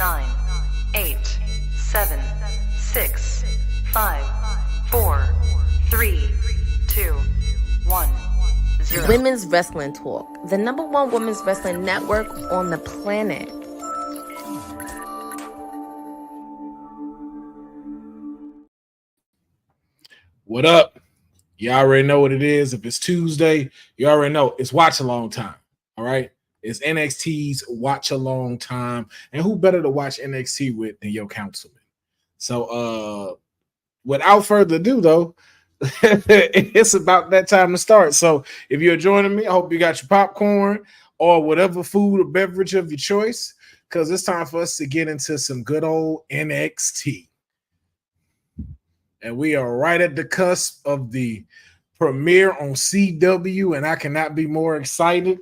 9, 8, 7, 6, 5, 4, 3, 2, 1, 0. Women's Wrestling Talk, the #1 women's wrestling network on the planet. What up? You already know what it is. If it's Tuesday, you already know it's watch along time. All right. It's NXT's watch along time. And who better to watch NXT with than your councilman? So without further ado, though, it's about that time to start. So if you're joining me, I hope you got your popcorn or whatever food or beverage of your choice, because it's time for us to get into some good old NXT. And we are right at the cusp of the premiere on CW, and I cannot be more excited.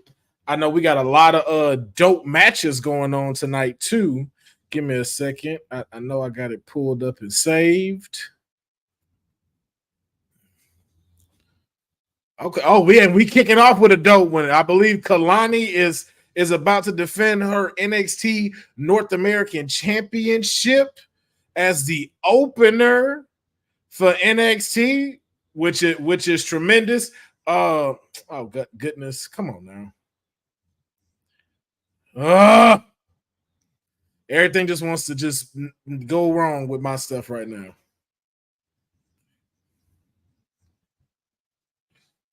I know we got a lot of dope matches going on tonight, too. Give me a second. I know I got it pulled up and saved. Okay. Oh, we kicking off with a dope one. I believe Kalani is about to defend her NXT North American Championship as the opener for NXT, which is tremendous. Goodness, come on now. Everything just wants to just go wrong with my stuff right now.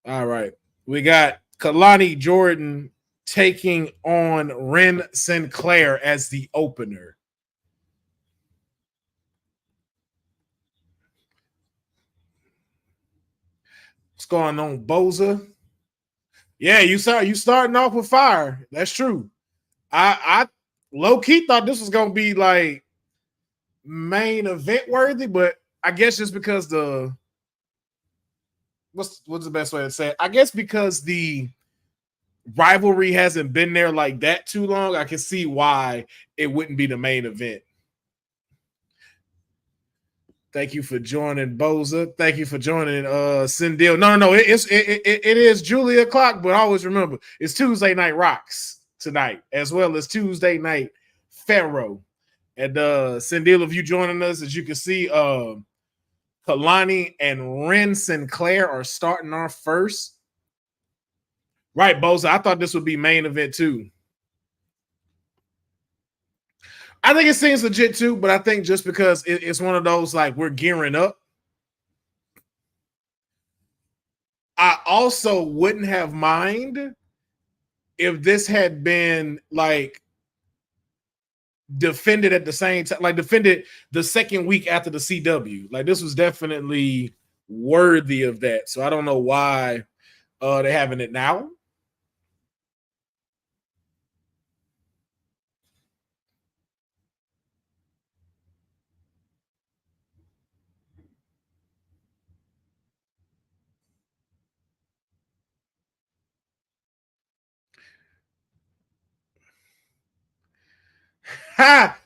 All right, we got Kalani Jordan taking on Ren Sinclair as the opener. What's going on, Boza? Yeah, you starting off with fire. That's true. I low key thought this was gonna be like main event worthy, but I guess just because what's the best way to say it? I guess because the rivalry hasn't been there like that too long, I can see why it wouldn't be the main event. Thank you for joining, Boza. Thank you for joining, Cindil. No. It is Julia Clock, but always remember it's Tuesday Night Rocks tonight, as well as Tuesday Night Pharaoh. And Cindil, if you joining us, as you can see, Kalani and Ren Sinclair are starting off first. Right, Boza. I thought this would be main event too. I think it seems legit too, but I think just because it's one of those like we're gearing up. I also wouldn't have mind if this had been like defended at the same time, like defended the second week after the CW. Like this was definitely worthy of that. So I don't know why they're having it now. Ha!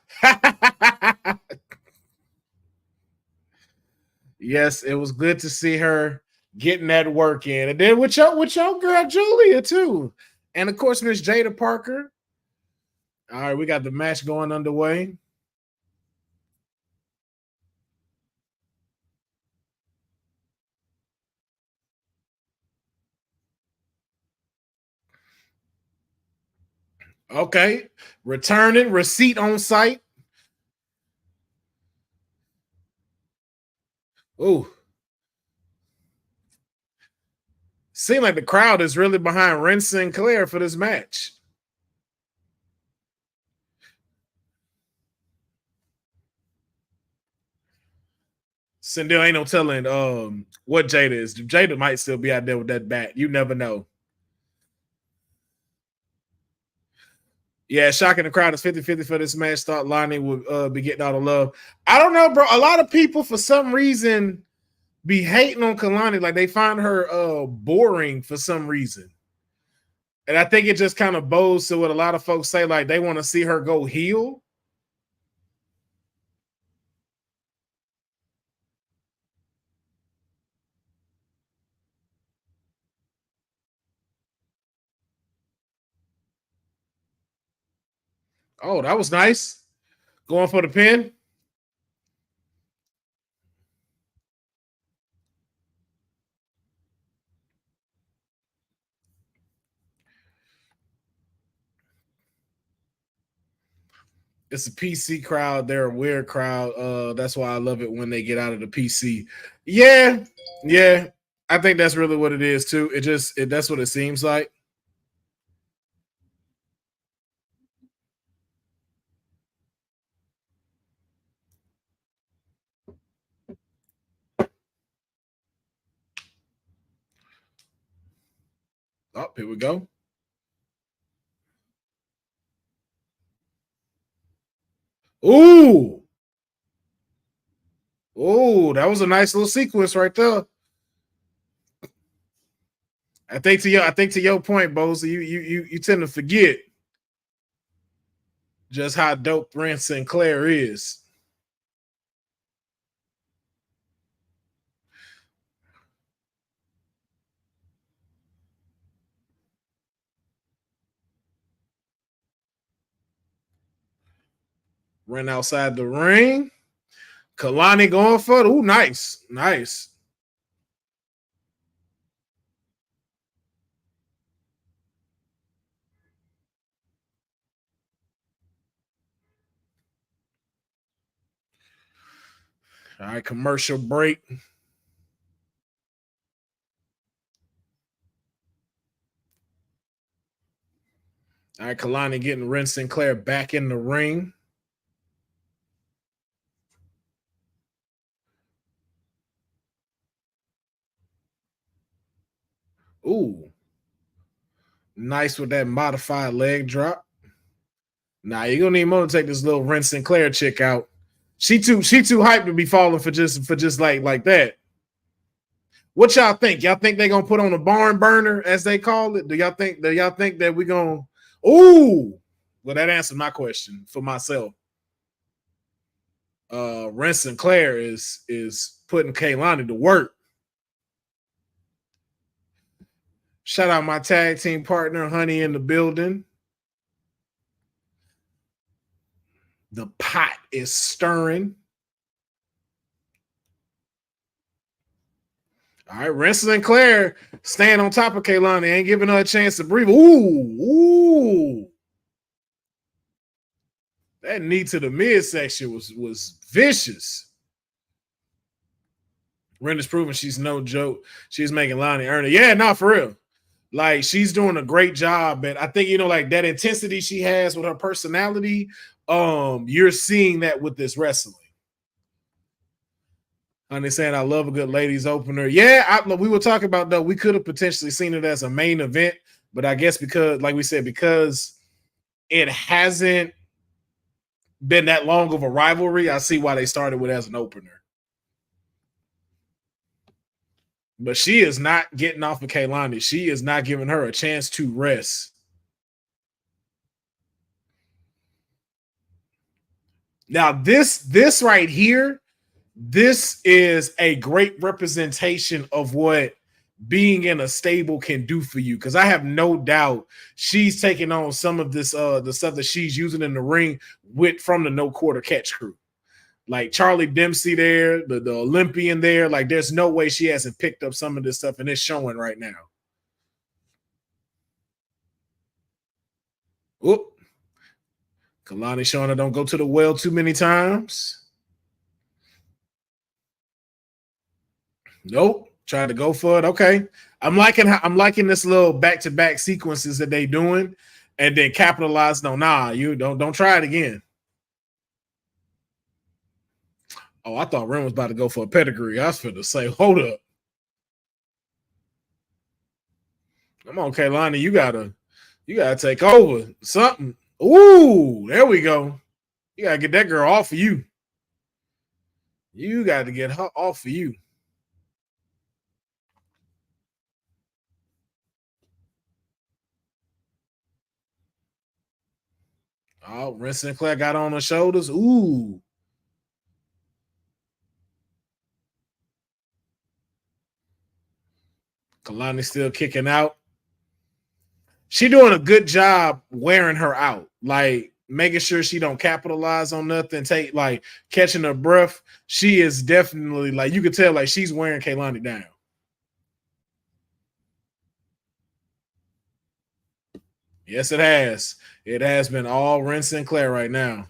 Yes, it was good to see her getting that work in. And then with your girl Julia, too. And of course, Miss Jada Parker. All right, we got the match going underway. Okay. Returning, receipt on site. Ooh. Seems like the crowd is really behind Ren Sinclair for this match. Cindil ain't no telling what Jada is. Jada might still be out there with that bat. You never know. Yeah, shocking the crowd is 50-50 for this match. Thought Lonnie would be getting all the love. I don't know, bro. A lot of people, for some reason, be hating on Kalani. Like, they find her boring for some reason. And I think it just kind of bows to what a lot of folks say, like, they want to see her go heel. Oh, that was nice. Going for the pin. It's a PC crowd. They're a weird crowd. That's why I love it when they get out of the PC. Yeah, yeah. I think that's really what it is too. That's what it seems like. Oh, here we go. Ooh. Ooh, that was a nice little sequence right there. I think to your point, Bose, you tend to forget just how dope Brent Sinclair is. Ran outside the ring. Kalani going for it. Ooh, nice. Nice. All right, commercial break. All right, Kalani getting Ren Sinclair back in the ring. Ooh. Nice with that modified leg drop. Nah, you're gonna need more to take this little Ren Sinclair chick out. She too hyped to be falling for just like that. What y'all think? Y'all think they gonna put on a barn burner as they call it? Do y'all think that we gonna ooh? Well, that answered my question for myself. Ren Sinclair is putting Kaylani to work. Shout out my tag team partner, Honey, in the building. The pot is stirring. All right, Ren Sinclair staying on top of Kaylani, ain't giving her a chance to breathe. Ooh. That knee to the midsection was vicious. Ren is proving she's no joke. She's making Lonnie earn it. Yeah, not for real. Like, she's doing a great job. And I think, like that intensity she has with her personality, you're seeing that with this wrestling. And they're saying, I love a good ladies opener. Yeah, we were talking about, though, we could have potentially seen it as a main event. But I guess because, like we said, because it hasn't been that long of a rivalry, I see why they started with it as an opener. But she is not getting off of Kaylani. She is not giving her a chance to rest. Now, this right here, this is a great representation of what being in a stable can do for you. Because I have no doubt she's taking on some of this the stuff that she's using in the ring from the no quarter catch crew. Like Charlie Dempsey there, the Olympian there. Like, there's no way she hasn't picked up some of this stuff, and it's showing right now. Oop. Kalani showing her don't go to the well too many times. Nope. Tried to go for it. Okay. I'm liking this little back-to-back sequences that they doing, and then capitalizing on, nah, you don't try it again. Oh, I thought Ren was about to go for a pedigree. I was finna say, hold up. Come on, Kaylani, you gotta take over something. Ooh, there we go. You gotta get that girl off of you. You got to get her off of you. Oh, Ren Sinclair got on her shoulders. Ooh. Kalani still kicking out. She doing a good job wearing her out. Like making sure she don't capitalize on nothing, take like catching her breath. She is definitely like you could tell like she's wearing Kaylani down. Yes, it has. It has been all Ren Sinclair right now.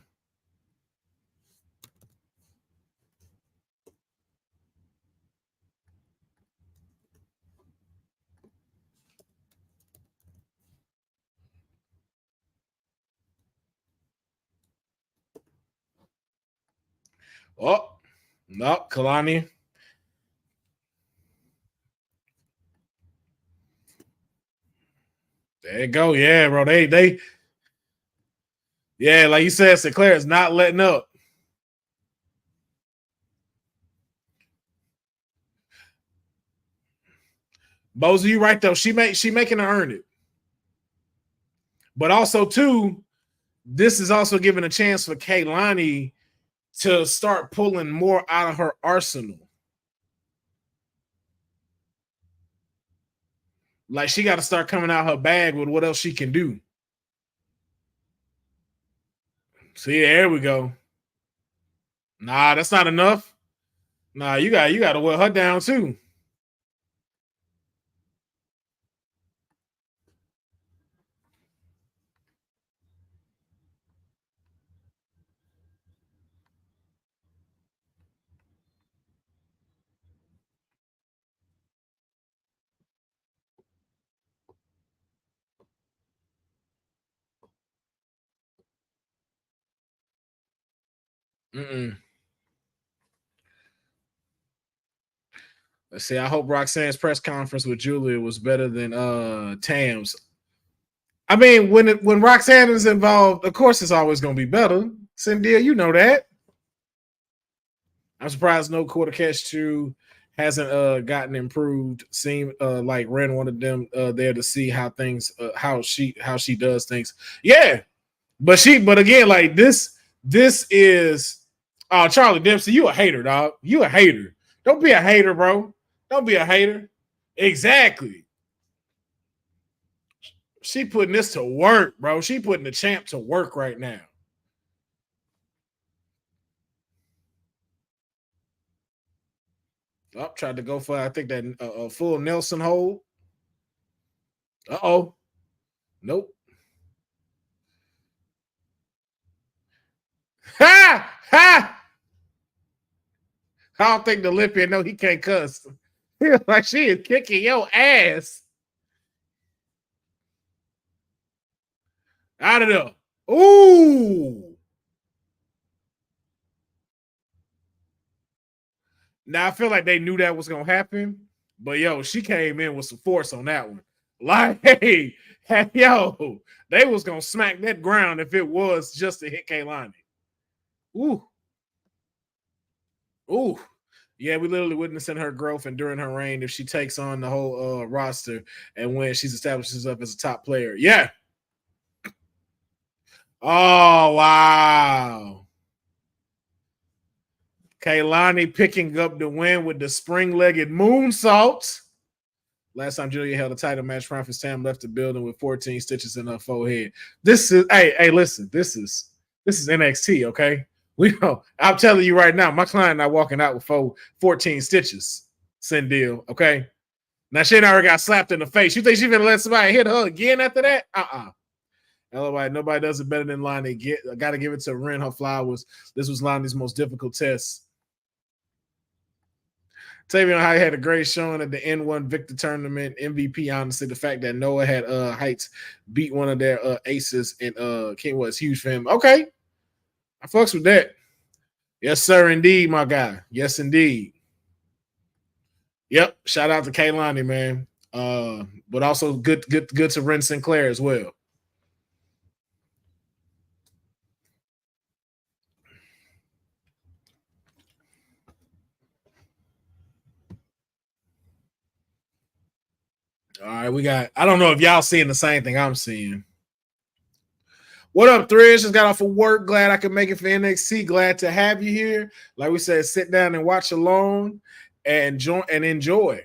Oh, no, Kalani. There you go. Yeah, bro. Yeah, like you said, Sinclair is not letting up. Bozy, you right though. She making her earn it. But also, too, this is also giving a chance for Kaylani to start pulling more out of her arsenal. Like she got to start coming out her bag with what else she can do. See, there we go. Nah, that's not enough. Nah, you got to wear her down too. Mm-mm. Let's see. I hope Roxanne's press conference with Julia was better than Tam's. I mean, when Roxanne is involved, of course it's always going to be better. Cynthia, you know that. I'm surprised no quarter catch two hasn't gotten improved. Seem like Ren wanted them there to see how things how she does things. Yeah, but again like this is Charlie Dempsey. You a hater, dog. You a hater. Don't be a hater, bro. Don't be a hater. Exactly. She putting this to work, bro. She putting the champ to work right now. Oh, tried to go for I think that full Nelson hold. Uh-oh. Nope. Ha! Ha! I don't think the Olympian know he can't cuss. Like she is kicking your ass. Out of there. Ooh. Now I feel like they knew that was gonna happen, but yo, she came in with some force on that one. Like, hey, yo, they was gonna smack that ground if it was just to hit Kaylani. Ooh. Ooh. Yeah, we literally witnessing her growth and during her reign if she takes on the whole roster and when she's establishes up as a top player. Yeah. Oh, wow. Kaylani picking up the win with the spring-legged moonsault. Last time Julia held a title match, Francis Tam left the building with 14 stitches in her forehead. This is listen, this is NXT, okay? We know. I'm telling you right now, my client not walking out with 14 stitches. Send deal, okay? Now she already got slapped in the face. You think she's gonna let somebody hit her again after that? Nobody does it better than Lonnie. Got to give it to Ren her flowers. This was Lonnie's most difficult test. Tavion High had a great showing at the N1 Victor Tournament. MVP, honestly, the fact that Noah had Heights beat one of their aces and King was huge for him. Okay. I fucks with that. Yes, sir, indeed, my guy. Yes, indeed. Yep. Shout out to Kaylani, man. But also good to Ren Sinclair as well. All right, we got. I don't know if y'all seeing the same thing I'm seeing. What up, Threads? Just got off of work. Glad I could make it for NXT. Glad to have you here. Like we said, sit down and watch along and enjoy.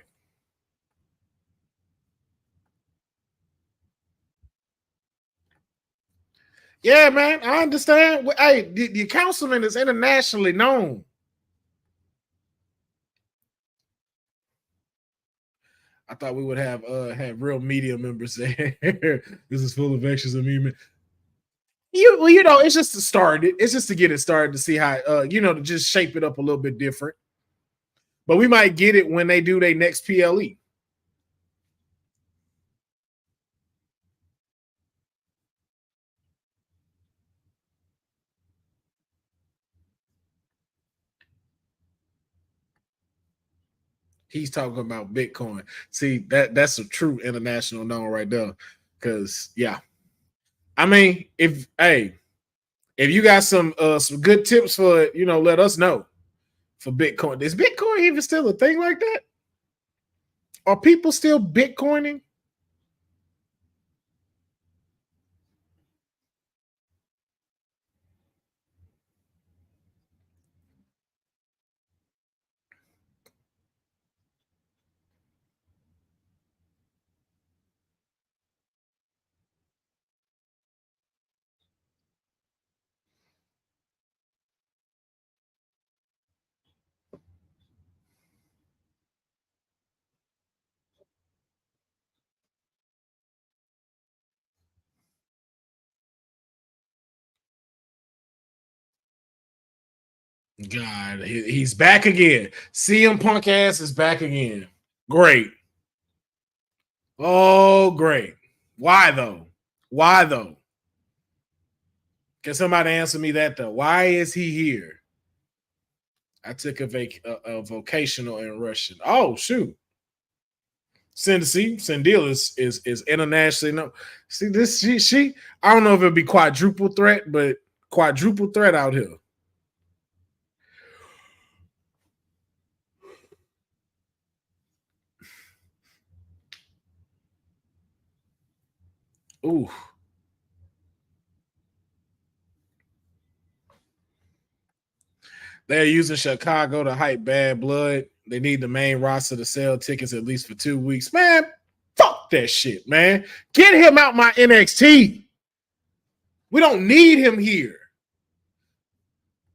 Yeah, man, I understand. Hey, the councilman is internationally known. I thought we would have real media members there. This is full of extras and me. You know, it's just to start it. It's just to get it started to see how to just shape it up a little bit different. But we might get it when they do their next PLE. He's talking about Bitcoin. See, that's a true international known right there. Cause yeah. I mean, if you got some good tips for it, let us know for Bitcoin. Is Bitcoin even still a thing like that? Are people still Bitcoining? God, he's back again. CM Punk ass is back again. Great. Oh, great. Why though? Why though? Can somebody answer me that though? Why is he here? I took a vocational in Russian. Oh shoot. Sendil is internationally known. See this she I don't know if it'll be quadruple threat, but quadruple threat out here. Ooh. They're using Chicago to hype Bad Blood. They need the main roster to sell tickets at least for 2 weeks. Man, fuck that shit, man. Get him out my NXT. We don't need him here.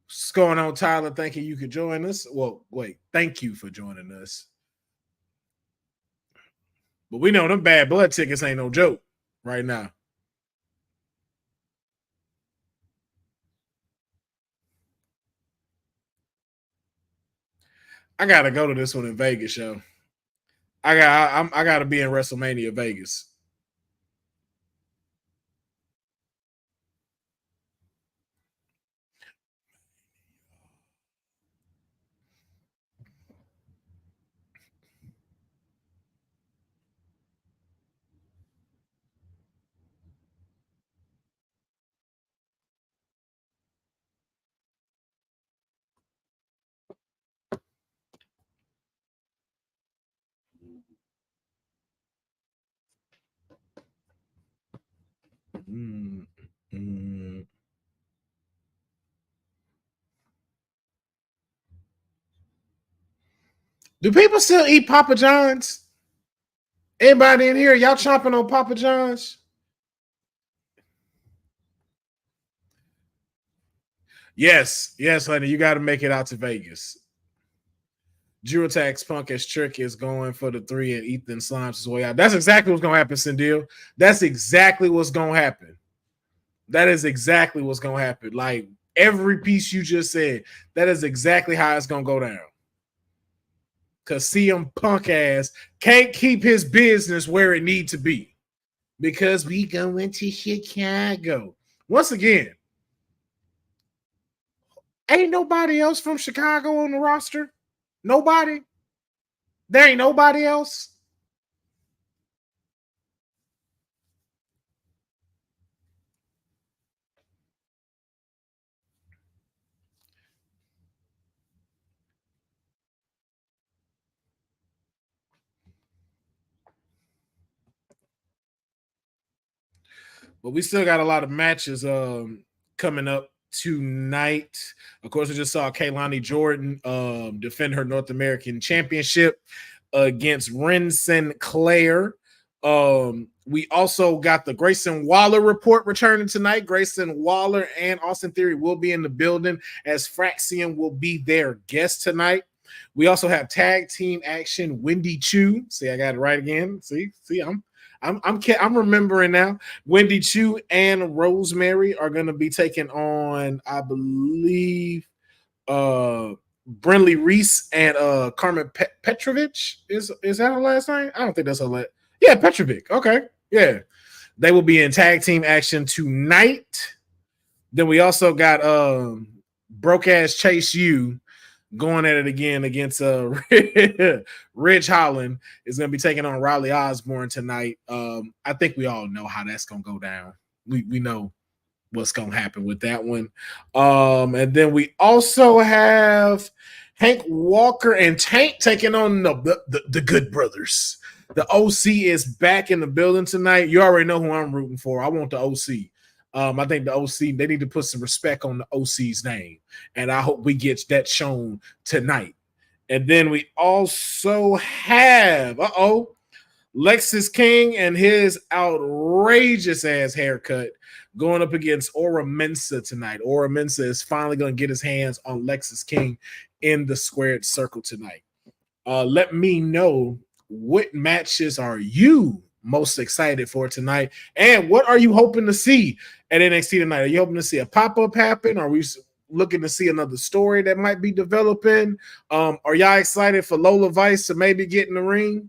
What's going on, Tyler? Thinking you could join us. Well, wait, thank you for joining us. But we know them Bad Blood tickets ain't no joke right now. I gotta go to this one in Vegas, yo. I gotta be in WrestleMania Vegas. Mm, mm. Do people still eat Papa John's? Anybody in here, y'all chomping on Papa John's? Yes, honey, you got to make it out to Vegas. Tax Punk as Trick is going for the 3 and Ethan Slimes his way out. That's exactly what's going to happen, Sindil. That's exactly what's going to happen. That is exactly what's going to happen. Like every piece you just said, that is exactly how it's going to go down. Because CM Punk ass can't keep his business where it need to be. Because we going to Chicago. Once again, ain't nobody else from Chicago on the roster. Nobody. There ain't nobody else. But we still got a lot of matches coming up tonight. Of course, we just saw Kaylani Jordan defend her North American Championship against Ren Sinclair. We also got the Grayson Waller report returning tonight. Grayson Waller and Austin Theory will be in the building, as Fraxian will be their guest tonight. We also have tag team action. Wendy Chu. See, I got it right again. See, I'm remembering now. Wendy Chu and Rosemary are going to be taking on, I believe, Brinley Reese and Carmen Petrovich. Is that her last name? I don't think that's her last. Yeah, Petrovic. Okay. Yeah. They will be in tag team action tonight. Then we also got broke ass Chase U going at it again against Ridge Holland is going to be taking on Riley Osborne tonight. I think we all know how that's going to go down. We know what's going to happen with that one. And then we also have Hank Walker and Tank taking on the Good Brothers. The OC is back in the building tonight. You already know who I'm rooting for. I want the OC. I think the OC, they need to put some respect on the OC's name. And I hope we get that shown tonight. And then we also have, Lexus King and his outrageous ass haircut going up against Ora Mensa tonight. Ora Mensa is finally going to get his hands on Lexus King in the squared circle tonight. Let me know, what matches are you most excited for tonight? And what are you hoping to see at NXT tonight? Are you hoping to see a pop-up happen? Are we looking to see another story that might be developing? Are y'all excited for Lola Vice to maybe get in the ring?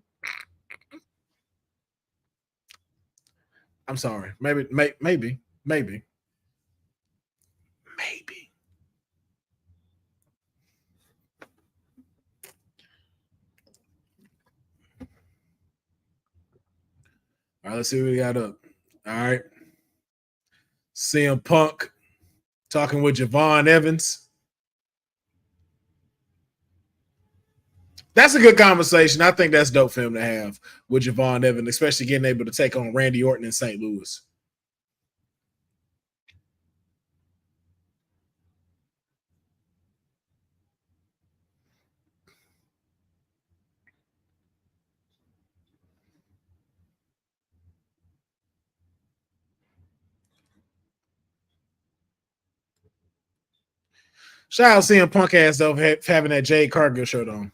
I'm sorry. Maybe. All right, let's see what we got up. All right. CM Punk talking with Javon Evans. That's a good conversation. I think that's dope for him to have with Javon Evans, especially getting able to take on Randy Orton in St. Louis. Shout out CM Punk ass though having that Jade Cargill shirt on.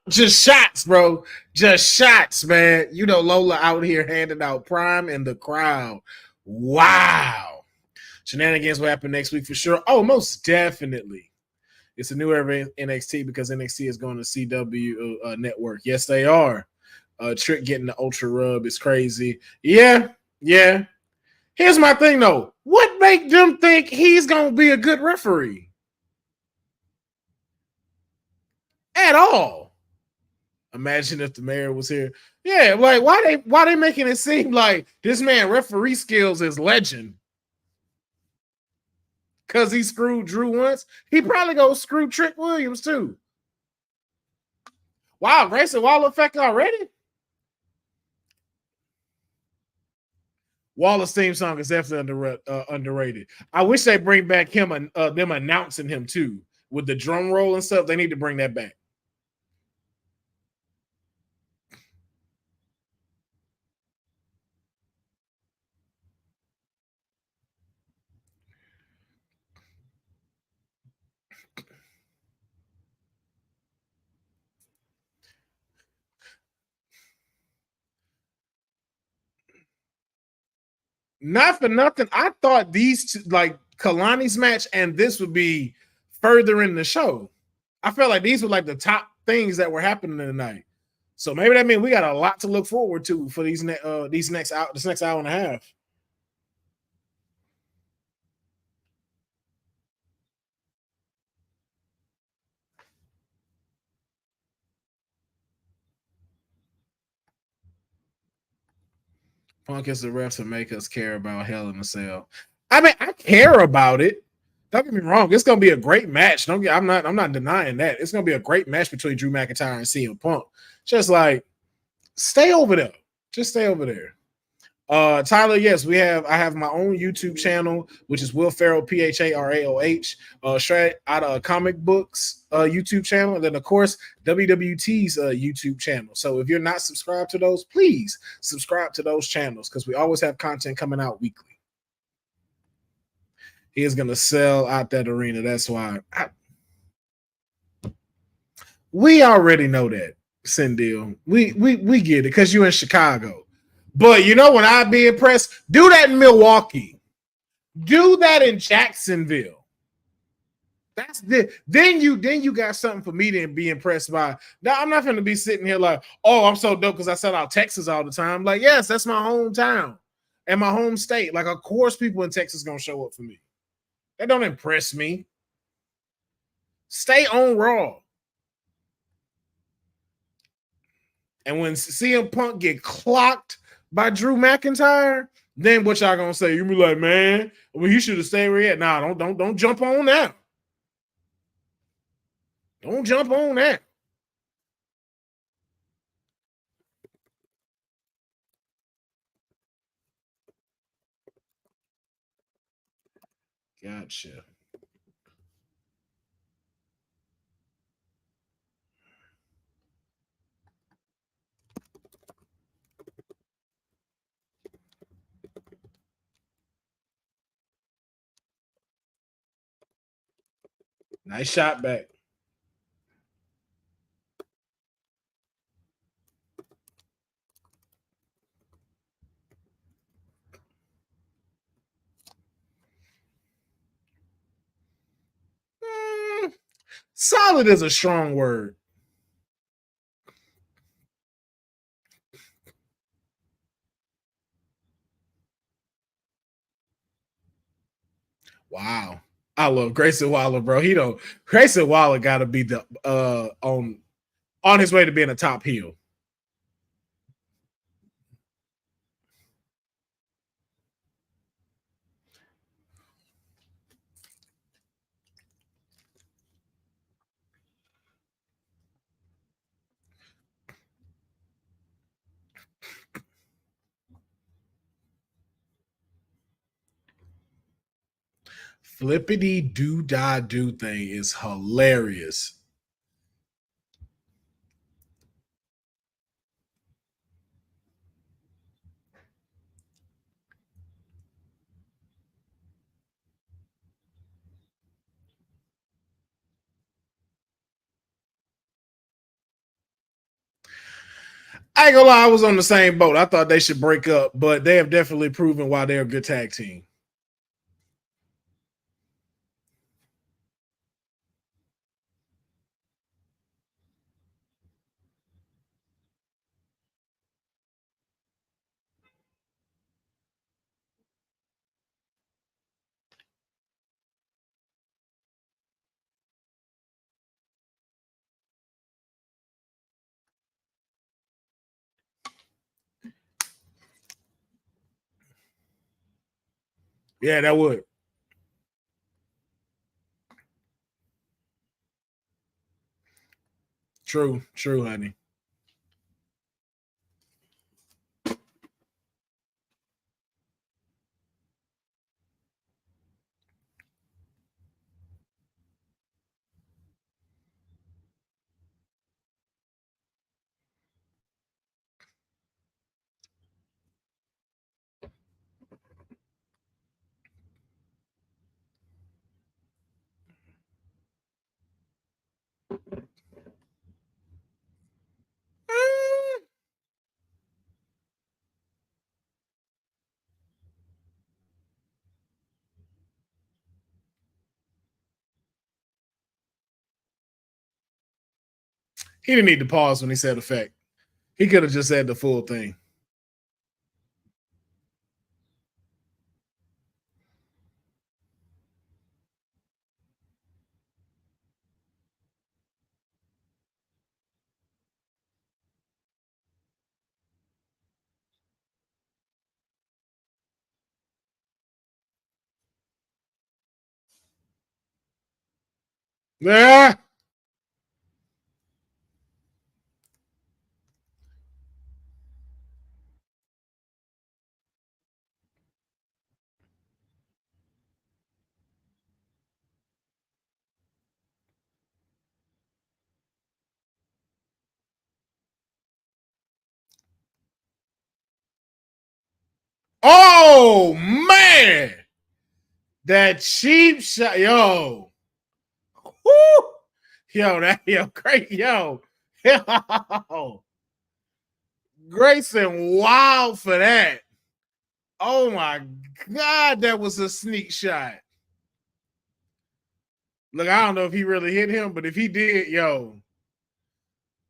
Just shots, bro. Just shots, man. You know, Lola out here handing out prime in the crowd. Wow. Shenanigans will happen next week for sure. Oh, most definitely. It's a new era in NXT because NXT is going to CW network. Yes, they are. Trick getting the Ultra Rub is crazy. Yeah. Here's my thing, though. What make them think he's going to be a good referee? At all. Imagine if the mayor was here. Yeah, like why they making it seem like this man referee skills is legend? Because he screwed Drew once. He probably go screw Trick Williams too. Wow, Grayson Waller effect already? Waller's theme song is definitely underrated. I wish they bring back him and them announcing him too with the drum roll and stuff. They need to bring that back. Not for nothing. I thought these two, like Kalani's match and this would be further in the show. I felt like these were like the top things that were happening tonight. So maybe that means we got a lot to look forward to for this next hour and a half. Punk is the ref to make us care about Hell in a Cell. I mean, I care about it, Don't get me wrong. It's gonna be a great match. I'm not denying that. It's gonna be a great match between Drew McIntyre and CM Punk. Just like stay over there. Just stay over there. Tyler, yes, I have my own YouTube channel, which is Will Ferrell, Pharaoh, straight out of comic books YouTube channel, and then of course WWT's YouTube channel. So if you're not subscribed to those, please subscribe to those channels because we always have content coming out weekly. He is gonna sell out that arena. That's why we already know that, Cindy. We get it because you're in Chicago. But you know when I'd be impressed, do that in Milwaukee. Do that in Jacksonville. That's the then you got something for me to be impressed by. Now I'm not gonna be sitting here like, oh, I'm so dope because I sell out Texas all the time. Like, yes, that's my hometown and my home state. Like, of course, people in Texas gonna show up for me. That don't impress me. Stay on Raw. And when CM Punk get clocked by Drew McIntyre, then what y'all gonna say? You be like, man, well, he should have stayed where he at. Nah, don't jump on that. Don't jump on that. Gotcha. Nice shot back. Solid is a strong word. Wow. I love Grayson Waller, bro. Grayson Waller gotta be the on his way to being a top heel. Flippity doo dah doo thing is hilarious. I ain't gonna lie, I was on the same boat. I thought they should break up, but they have definitely proven why they're a good tag team. Yeah, that would. True, true, honey. He didn't need to pause when he said effect. He could have just said the full thing. Yeah. Oh man, that cheap shot, yo, woo, yo, that yo, great, yo, yo, Grayson, wild for that. Oh my god, that was a sneak shot. Look, I don't know if he really hit him, but if he did, yo,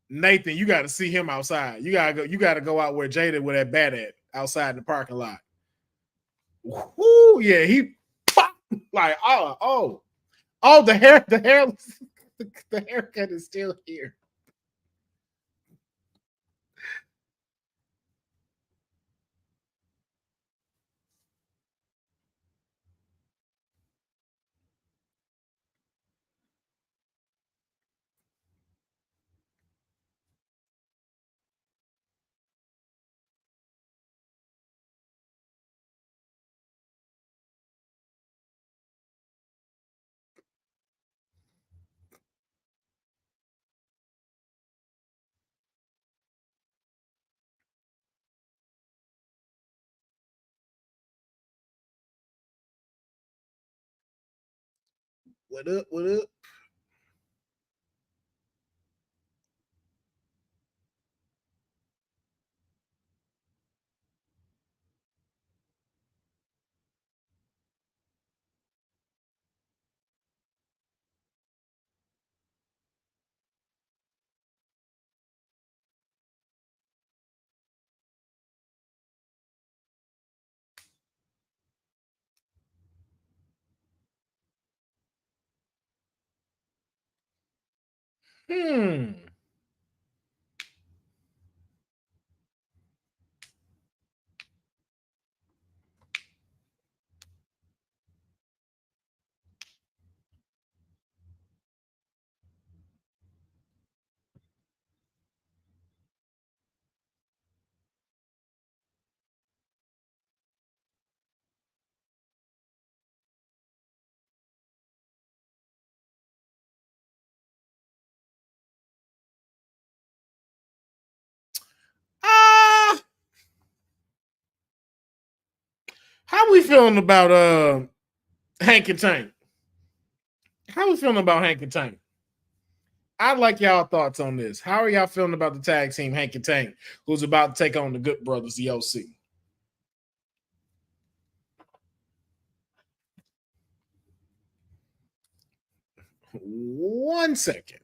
Nathan, you got to see him outside. You gotta go. You got to go out where Jada with that bat at outside in the parking lot. Whoo, yeah, he like oh, the hair, the haircut is still here. What up? What up? Hmm. Ah, how we feeling about Hank and Tank? How we feeling about Hank and Tank? I'd like y'all thoughts on this. How are y'all feeling about the tag team Hank and Tank, who's about to take on the Good Brothers, the OC? One second.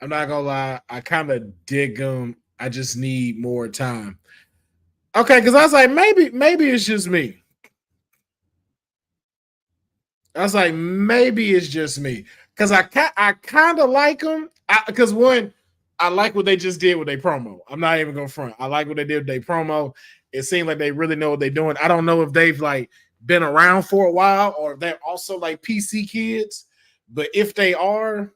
I'm not gonna lie, I kind of dig them. I just need more time. Okay, because I was like, maybe it's just me. I was like, maybe it's just me because I kind of like them because one, I like what they just did with their promo. I'm not even going front. I like what they did with their promo. It seems like they really know what they're doing. I don't know if they've like been around for a while or if they're also like PC kids, but if they are,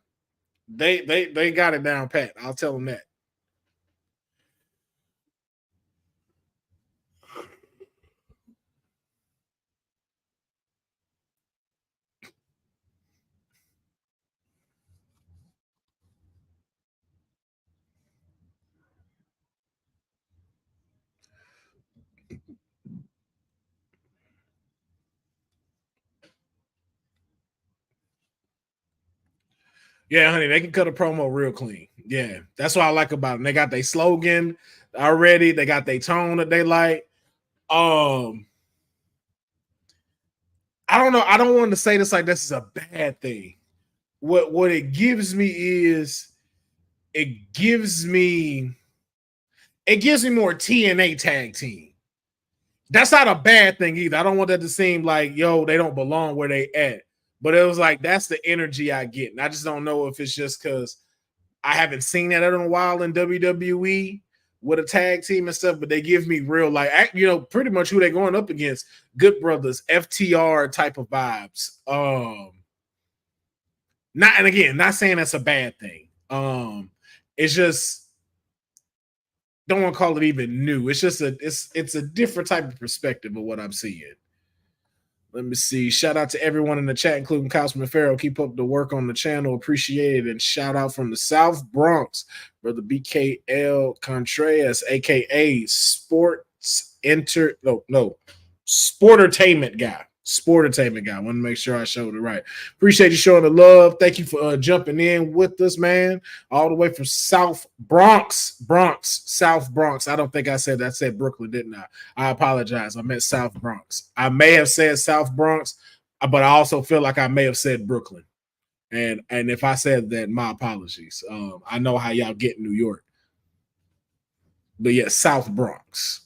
they got it down pat. I'll tell them that. Yeah, honey, they can cut a promo real clean. Yeah, that's what I like about them. They got their slogan already. They got their tone that they like. Um, I don't know. I don't want to say this like this is a bad thing. What it gives me is it gives me it gives me more TNA tag team. That's not a bad thing either. I don't want that to seem like, yo, they don't belong where they at. But it was like, that's the energy I get. And I just don't know if it's just because I haven't seen that in a while in WWE with a tag team and stuff, but they give me real, like, pretty much who they're going up against. Good Brothers, FTR type of vibes. Not saying that's a bad thing. It's just, don't want to call it even new. It's just it's a different type of perspective of what I'm seeing. Let me see. Shout out to everyone in the chat, including Cosman Farrell. Keep up the work on the channel. Appreciate it. And shout out from the South Bronx, brother BKL Contreras, aka Sportertainment guy. Sportertainment guy. I want to make sure I showed it right. Appreciate you showing the love. Thank you for jumping in with us, man. All the way from South Bronx. South Bronx. I don't think I said that. I said Brooklyn, didn't I? I apologize. I meant South Bronx. I may have said South Bronx, but I also feel like I may have said Brooklyn. And if I said that, my apologies. I know how y'all get in New York. But yeah, South Bronx.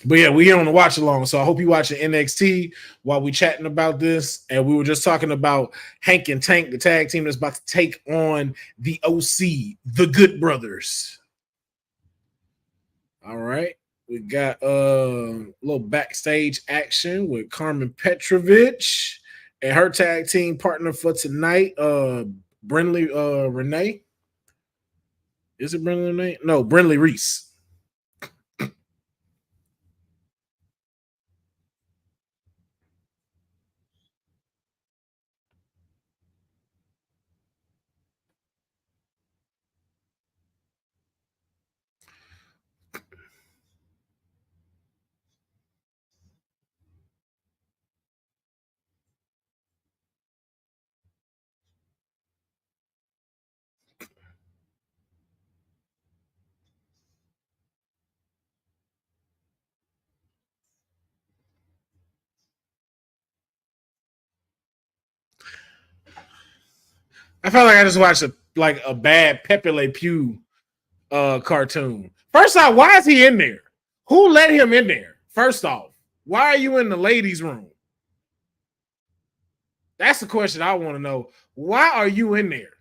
But yeah, we're here on the watch along. So I hope you watching NXT while we chatting about this. And we were just talking about Hank and Tank, the tag team that's about to take on the OC, the Good Brothers. All right. We got a little backstage action with Carmen Petrovich and her tag team partner for tonight, Brinley Renee. Is it Brinley Renee? No, Brinley Reese. I felt like I just watched a bad Pepe Le Pew cartoon. First off, why is he in there? Who let him in there? First off, why are you in the ladies' room? That's the question I want to know. Why are you in there?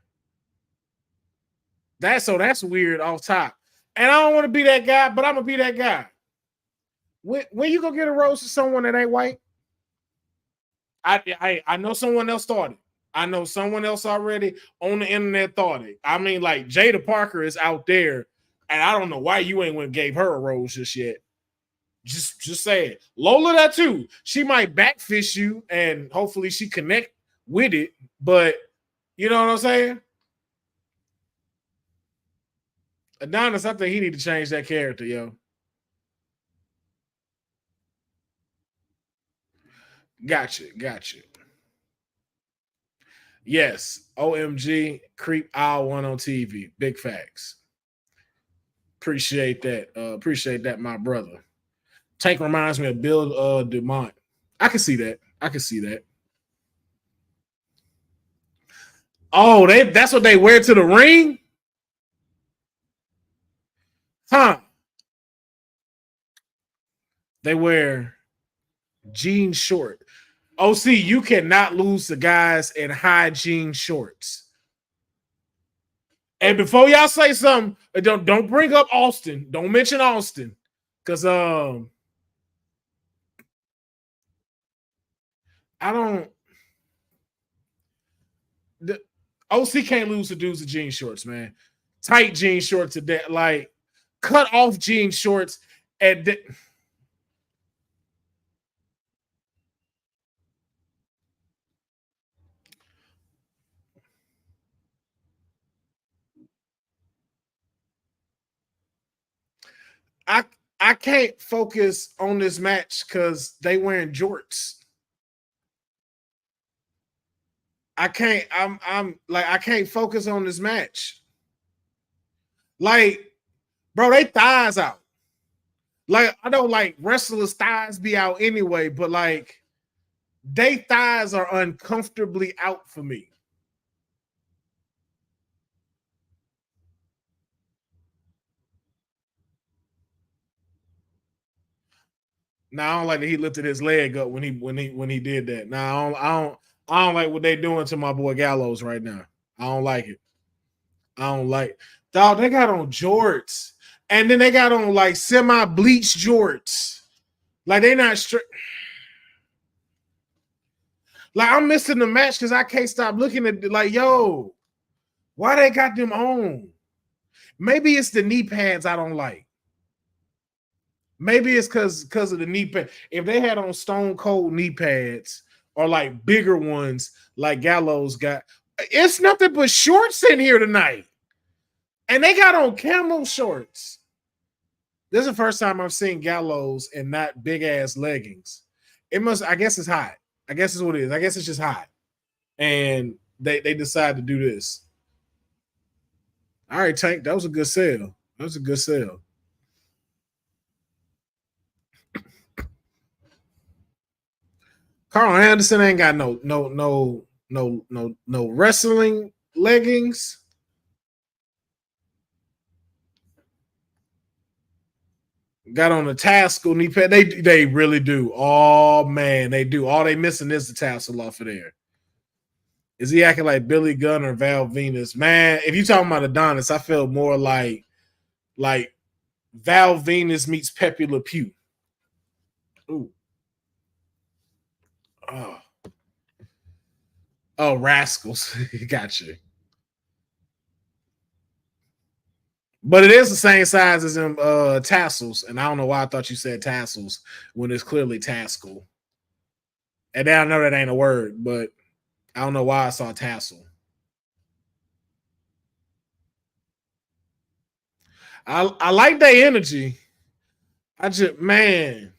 That's weird off top. And I don't want to be that guy, but I'm gonna be that guy. When you go get a rose to someone that ain't white, I know someone else started. I know someone else already on the internet thought it. I mean, like Jada Parker is out there, and I don't know why you ain't went and gave her a rose just yet. Just say it. Lola that too. She might backfish you, and hopefully she connect with it. But you know what I'm saying? Adonis, I think he need to change that character, yo. Gotcha. Yes. OMG, creep aisle one on TV. Big facts. Appreciate that. Appreciate that, my brother. Tank reminds me of Bill Dumont. I can see that. Oh, that's what they wear to the ring? Huh. They wear jean short. OC, you cannot lose the guys in high jean shorts. And before y'all say something, don't bring up Austin. Don't mention Austin. Because I don't. The OC can't lose to dudes with jean shorts, man. Tight jean shorts to that, like cut off jean shorts. And I I can't focus on this match because they wearing jorts. I can't. I'm like I can't focus on this match. Like, bro, they thighs out. Like I know, like wrestlers' thighs be out anyway, but like they thighs are uncomfortably out for me. Now I don't like that he lifted his leg up when he did that. Now I don't like what they doing to my boy Gallows right now. I don't like it. I don't like. Dog, they got on jorts, and then they got on like semi-bleached jorts. Like they not straight. Like I'm missing the match because I can't stop looking at like, yo, why they got them on? Maybe it's the knee pads I don't like. Maybe it's because of the knee pad. If they had on stone cold knee pads or like bigger ones like Gallows got, it's nothing but shorts in here tonight. And they got on camo shorts. This is the first time I've seen Gallows and not big ass leggings. It must, I guess it's hot. I guess it's what it is. I guess it's just hot. And they decide to do this. All right, Tank, that was a good sale. That was a good sale. Carl Anderson ain't got no wrestling leggings. Got on the tassel knee pad. They really do. Oh man, they do. All they missing is the tassel off of there. Is he acting like Billy Gunn or Val Venus? Man, if you talking about Adonis, I feel more like Val Venus meets Pepe Le Pew. Ooh. Oh, Rascals. Gotcha. But it is the same size as them tassels, and I don't know why I thought you said tassels when it's clearly tassel. And then I know that ain't a word, but I don't know why I saw tassel. I like their energy. I just, man.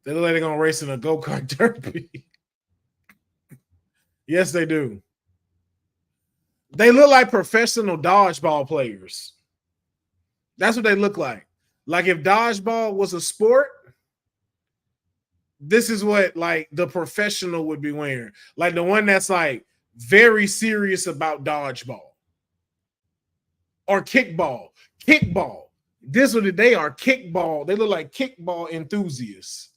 They look like they're going to race in a go-kart derby. Yes, they do. They look like professional dodgeball players. That's what they look like. Like if dodgeball was a sport, this is what like the professional would be wearing. Like the one that's like very serious about dodgeball or kickball. Kickball. This is what they are. Kickball. They look like kickball enthusiasts.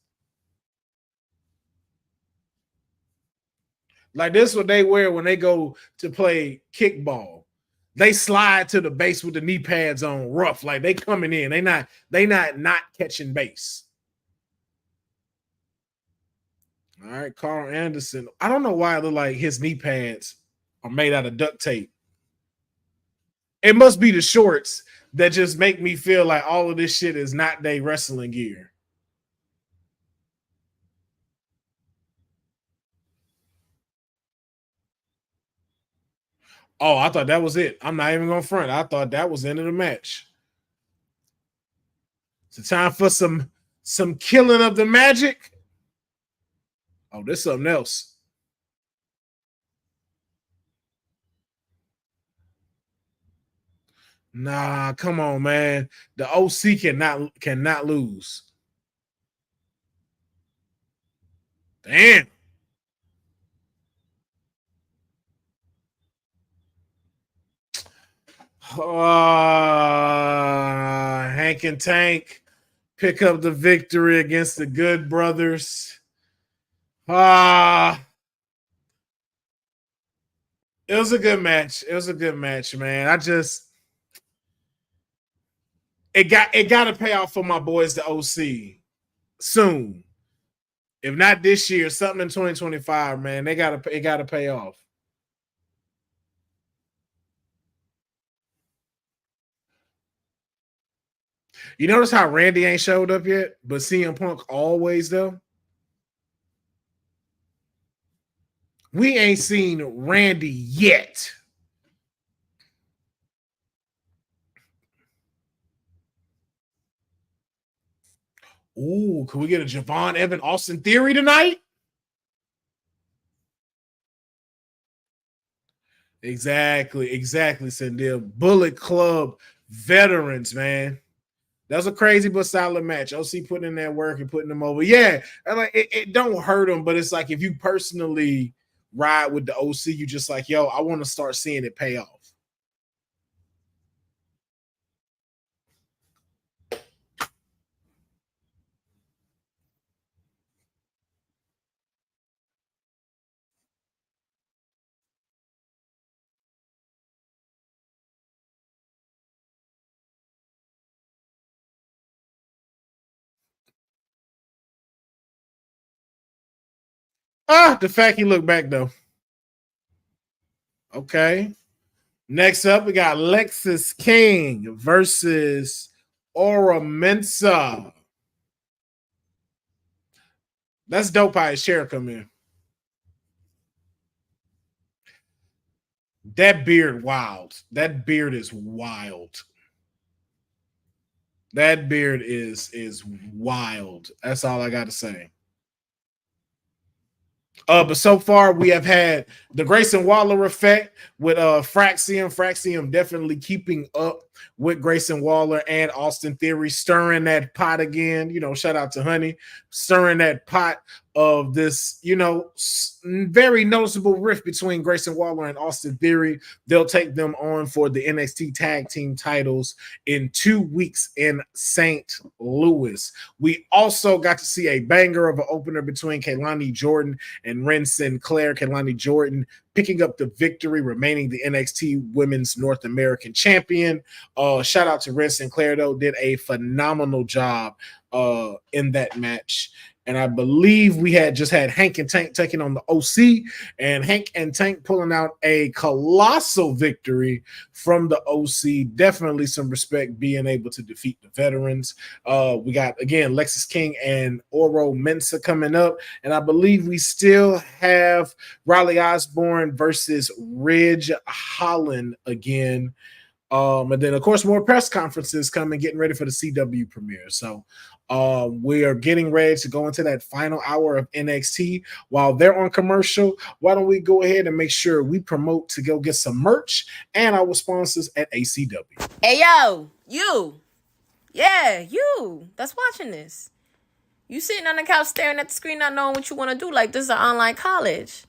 Like this is what they wear when they go to play kickball. They slide to the base with the knee pads on rough. Like they coming in. They not catching base. All right, Carl Anderson. I don't know why it look like his knee pads are made out of duct tape. It must be the shorts that just make me feel like all of this shit is not their wrestling gear. Oh, I thought that was it. I'm not even going to front. I thought that was the end of the match. It's time for some killing of the magic. Oh, there's something else. Nah, come on, man. The OC cannot lose. Damn. Hank and Tank pick up the victory against the Good Brothers. It was a good match. It was a good match, man. It got to pay off for my boys, the OC, soon. If not this year, something in 2025, man. It got to pay off. You notice how Randy ain't showed up yet, but CM Punk always though. We ain't seen Randy yet. Ooh, can we get a Javon Evan Austin Theory tonight? Exactly, Sandil. Bullet Club veterans, man. That was a crazy but solid match. OC putting in that work and putting them over. Yeah, like it don't hurt them, but it's like if you personally ride with the OC, you just like, yo, I want to start seeing it pay off. The fact he looked back though. Okay. Next up, we got Lexus King versus Aura Mensa. That's dope how his chair come in. That beard wild. That beard is wild. That beard is wild. That's all I got to say. But so far we have had the Grayson Waller effect with Fraxium. Fraxium definitely keeping up with Grayson Waller and Austin Theory, stirring that pot again. You know, shout out to Honey, stirring that pot of this, you know, very noticeable rift between Grayson Waller and Austin Theory. They'll take them on for the NXT tag team titles in 2 weeks in St. Louis. We also got to see a banger of an opener between Kehlani Jordan and Ren Sinclair. Kehlani Jordan picking up the victory, remaining the NXT Women's North American Champion. Shout out to Ren Sinclair, though, did a phenomenal job in that match. And I believe we had just had Hank and Tank taking on the OC, and Hank and Tank pulling out a colossal victory from the OC. Definitely some respect being able to defeat the veterans. We got, again, Lexus King and Oro Mensa coming up. And I believe we still have Riley Osborne versus Ridge Holland again. And then, of course, more press conferences coming, getting ready for the CW premiere. So we are getting ready to go into that final hour of NXT. While they're on commercial, why don't we go ahead and make sure we promote to go get some merch and our sponsors at ACW. Hey, yo, you. Yeah, you that's watching this. You sitting on the couch staring at the screen not knowing what you want to do like this is an online college.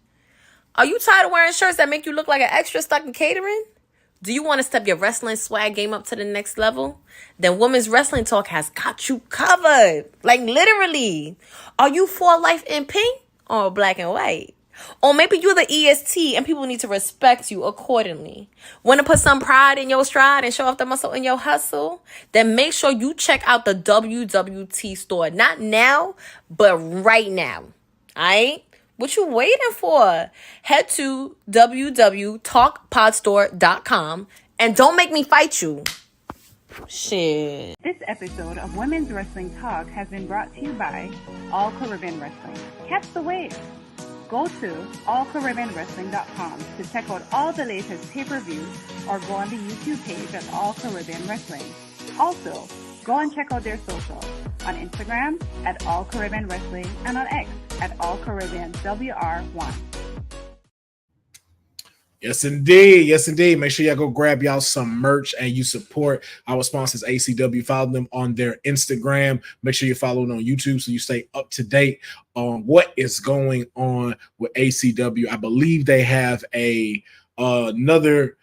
Are you tired of wearing shirts that make you look like an extra stuck in catering? Do you want to step your wrestling swag game up to the next level? Then Women's Wrestling Talk has got you covered. Like, literally. Are you for life in pink or black and white? Or maybe you're the EST and people need to respect you accordingly. Want to put some pride in your stride and show off the muscle in your hustle? Then make sure you check out the WWT store. Not now, but right now. Alright? What you waiting for? Head to www.talkpodstore.com and don't make me fight you. Shit. This episode of Women's Wrestling Talk has been brought to you by All Caribbean Wrestling. Catch the wave. Go to allcaribbeanwrestling.com to check out all the latest pay-per-views or go on the YouTube page at All Caribbean Wrestling. Also, go and check out their socials on Instagram at All Caribbean Wrestling and on X at All Caribbean WR1. Yes, indeed. Yes, indeed. Make sure y'all go grab y'all some merch and you support our sponsors, ACW. Follow them on their Instagram. Make sure you're following on YouTube so you stay up to date on what is going on with ACW. I believe they have another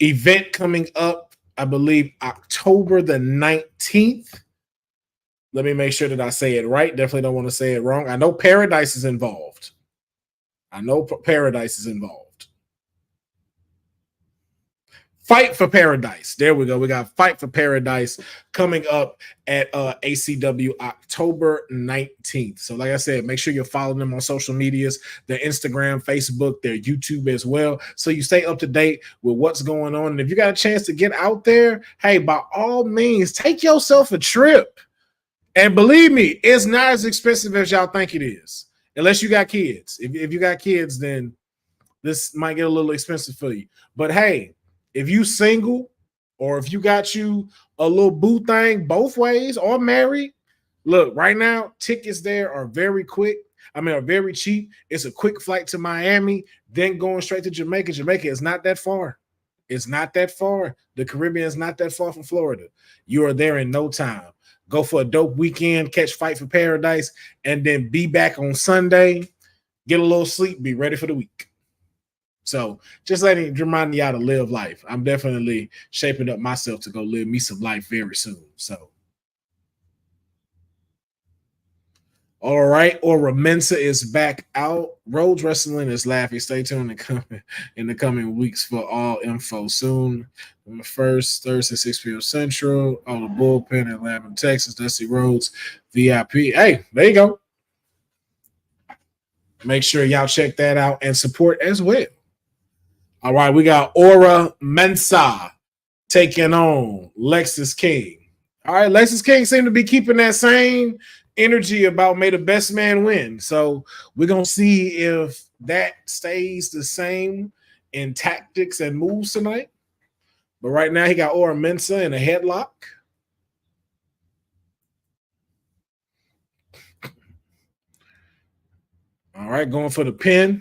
event coming up, I believe October the 19th. Let me make sure that I say it right. Definitely don't want to say it wrong. I know Paradise is involved. Fight for Paradise. There we go. We got Fight for Paradise coming up at ACW October 19th. So like I said, make sure you're following them on social medias, their Instagram, Facebook, their YouTube as well, so you stay up to date with what's going on. And if you got a chance to get out there, hey, by all means, take yourself a trip. And believe me, it's not as expensive as y'all think it is, unless you got kids. If you got kids, then this might get a little expensive for you. But hey, if you single or if you got you a little boo thing both ways or married, look, right now, tickets there are very quick. Are very cheap. It's a quick flight to Miami, then going straight to Jamaica. Jamaica is not that far. It's not that far. The Caribbean is not that far from Florida. You are there in no time. Go for a dope weekend, catch Fight for Paradise, and then be back on Sunday. get a little sleep, be ready for the week. So just remind y'all to live life. I'm definitely shaping up myself to go live me some life very soon. So. All right, Aura Mensa is back out. Rhodes Wrestling is laughing. Stay tuned in the coming weeks for all info soon. On the first Thursday, 6 p.m. Central. On the bullpen in Atlanta, Texas. Dusty Rhodes VIP. Hey, there you go. Make sure y'all check that out and support as well. All right, we got Aura Mensa taking on Lexis King. All right, Lexis King seemed to be keeping that same energy about may the best man win. So we're going to see if that stays the same in tactics and moves tonight. But right now he got Aura Mensa in a headlock. All right, going for the pin.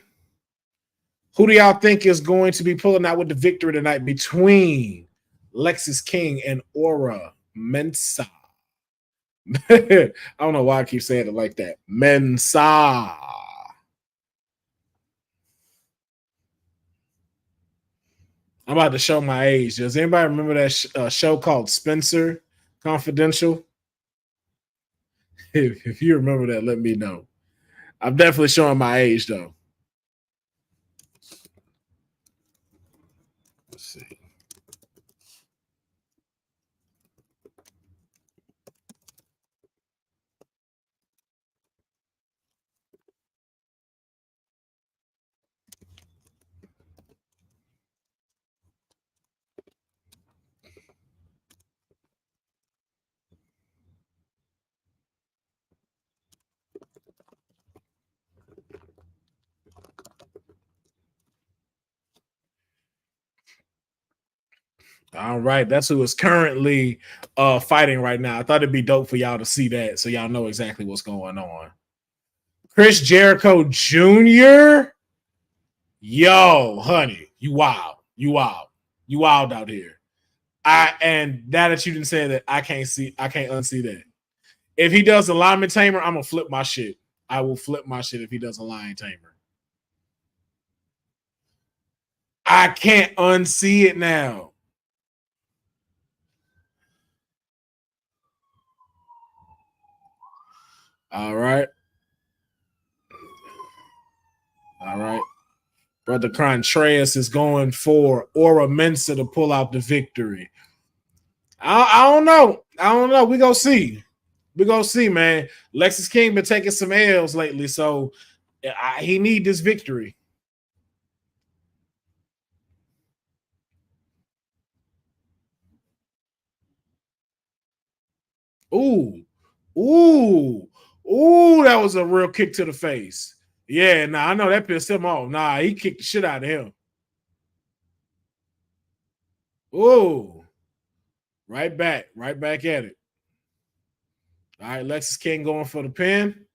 Who do y'all think is going to be pulling out with the victory tonight between Lexis King and Aura Mensa? I don't know why I keep saying it like that. Mensa. I'm about to show my age. Does anybody remember that show called Spencer Confidential? If you remember that, let me know. I'm definitely showing my age, though. Let's see. All right, that's who is currently fighting right now. I thought it'd be dope for y'all to see that, so y'all know exactly what's going on. Chris Jericho Jr. Yo, honey, you wild, you wild out here. And now that you didn't say that, I can't unsee that. If he does a lineman tamer, I'm gonna flip my shit. I will flip my shit if he does a lion tamer. I can't unsee it now. All right. Brother Contreras is going for Aura Mensa to pull out the victory. I don't know. We gonna see. Man. Lexis King been taking some L's lately, so he need this victory. Ooh, that was a real kick to the face. Yeah, I know that pissed him off. He kicked the shit out of him. Ooh, right back at it. All right, Lexis King going for the pin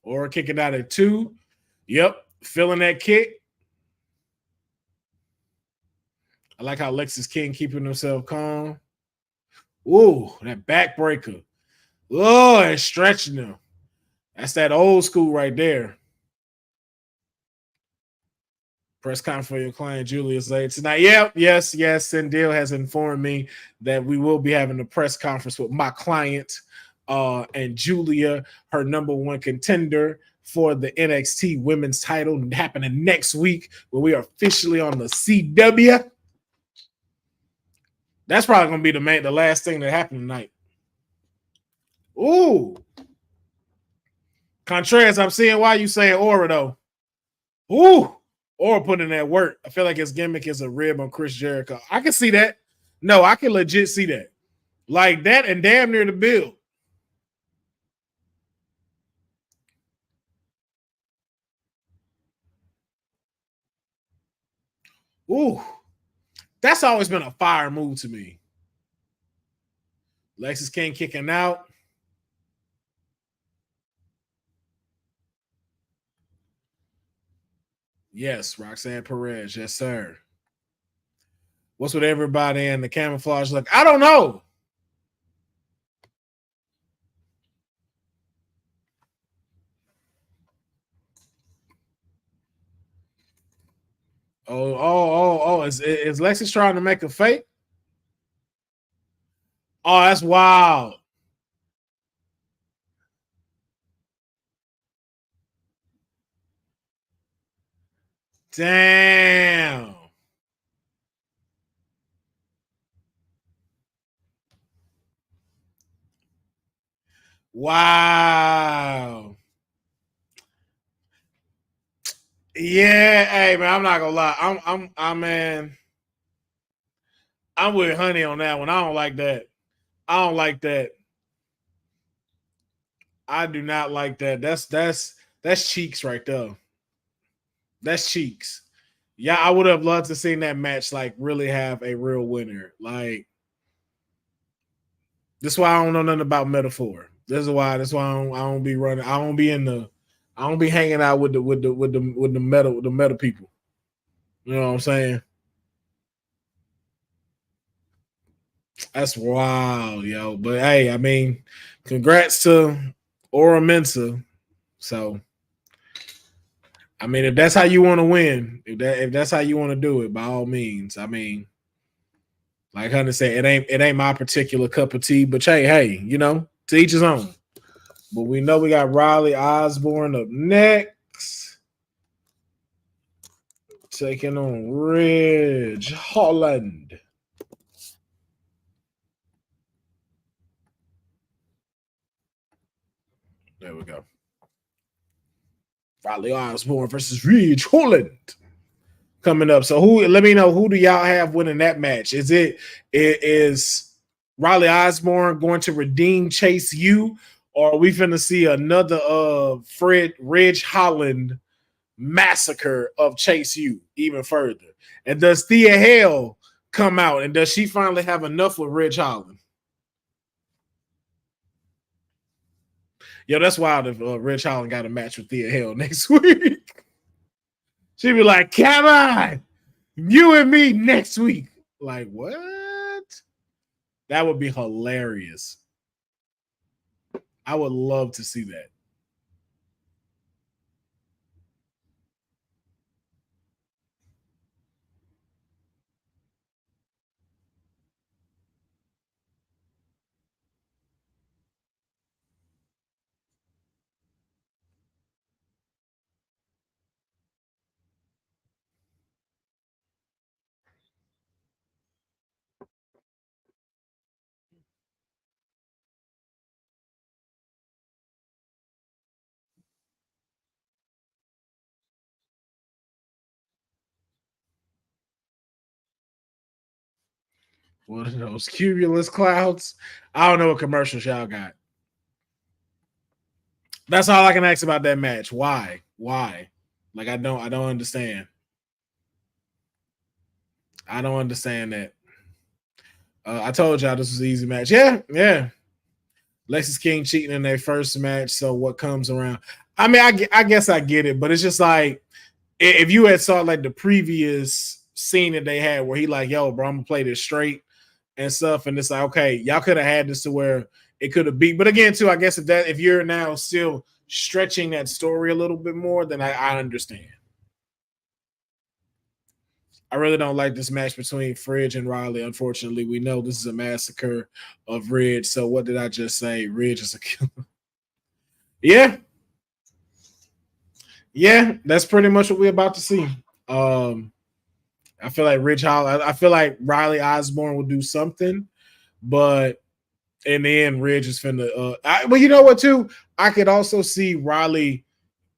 or kicking out at 2. Yep, feeling that kick. I like how Lexis King keeping himself calm. Ooh, that backbreaker. Oh, and stretching him. That's that old school right there. Press conference for your client, Julius later tonight. Yep, yes. Sendil has informed me that we will be having a press conference with my client and Julia, her number one contender for the NXT women's title, happening next week when we are officially on the CW. That's probably going to be the last thing that happened tonight. Ooh. Contreras, I'm seeing why you saying Aura, though. Ooh. Aura putting in that work. I feel like his gimmick is a rib on Chris Jericho. I can see that. No, I can legit see that. Like that and damn near the build. Ooh. That's always been a fire move to me. Lexis King kicking out. Yes, Roxanne Perez. Yes, sir. What's with everybody in the camouflage look? I don't know. Oh. Is Lexus trying to make a fake? Oh, that's wild. Damn. Wow. Yeah, hey man, I'm not gonna lie. Man. I'm with Honey on that one. I don't like that. I don't like that. I do not like that. That's cheeks right there. That's cheeks. Yeah, I would have loved to seen that match like really have a real winner. Like this is why I don't know nothing about metaphor. That's why I don't be running. I don't be in the. I don't be hanging out with the meta people. You know what I'm saying? That's wild, yo. But hey, I mean, congrats to Aura Mensa. So, I mean, if that's how you want to win, if that's how you want to do it, by all means. I mean, like Hunter said, it ain't my particular cup of tea. But hey, you know, to each his own. But we know we got Riley Osborne up next, taking on Ridge Holland. There we go. Riley Osborne versus Ridge Holland coming up. So let me know, who do y'all have winning that match? Is Riley Osborne going to redeem Chase U, or are we finna see another Ridge Holland massacre of Chase U even further? And does Thea Hale come out, and does she finally have enough with Ridge Holland? Yo, that's wild if Ridge Holland got a match with Thea Hale next week. She'd be like, come on, you and me next week. Like, what? That would be hilarious. I would love to see that. One of those cumulus clouds. I don't know what commercials y'all got. That's all I can ask about that match. Why? Like I don't understand. I don't understand that. I told y'all this was an easy match. Yeah. Lexus King cheating in their first match. So what comes around? I mean, I guess I get it, but it's just like if you had saw like the previous scene that they had where he like, yo, bro, I'm gonna play this straight and stuff, and it's like, okay, y'all could have had this to where it could have beat. But again, too, I guess if you're now still stretching that story a little bit more, then I understand. I really don't like this match between Fridge and Riley. Unfortunately, we know this is a massacre of Ridge. So what did I just say? Ridge is a killer. Yeah, that's pretty much what we're about to see. I feel like I feel like Riley Osborne will do something, but in the end, Ridge is finna. Well, you know what? Too, I could also see Riley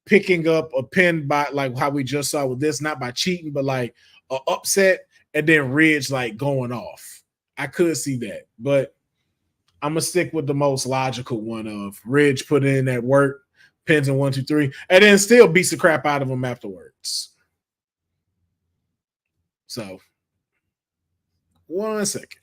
picking up a pin by like how we just saw with this, not by cheating, but like a upset, and then Ridge like going off. I could see that, but I'm gonna stick with the most logical one of Ridge put in that work, pins in 1, 2, 3, and then still beats the crap out of him afterwards. So, 1 second.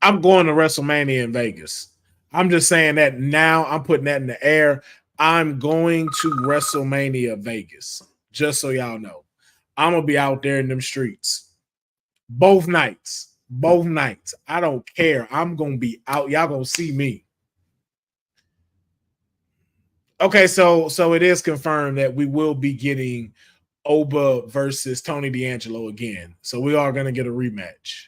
I'm going to WrestleMania in Vegas. I'm just saying that now. I'm putting that in the air. I'm going to WrestleMania Vegas, just so y'all know. I'm going to be out there in them streets both nights. both nights. I don't care. I'm gonna be out. Y'all gonna see me. Okay, so it is confirmed that we will be getting Oba versus Tony D'Angelo again. So we are gonna get a rematch.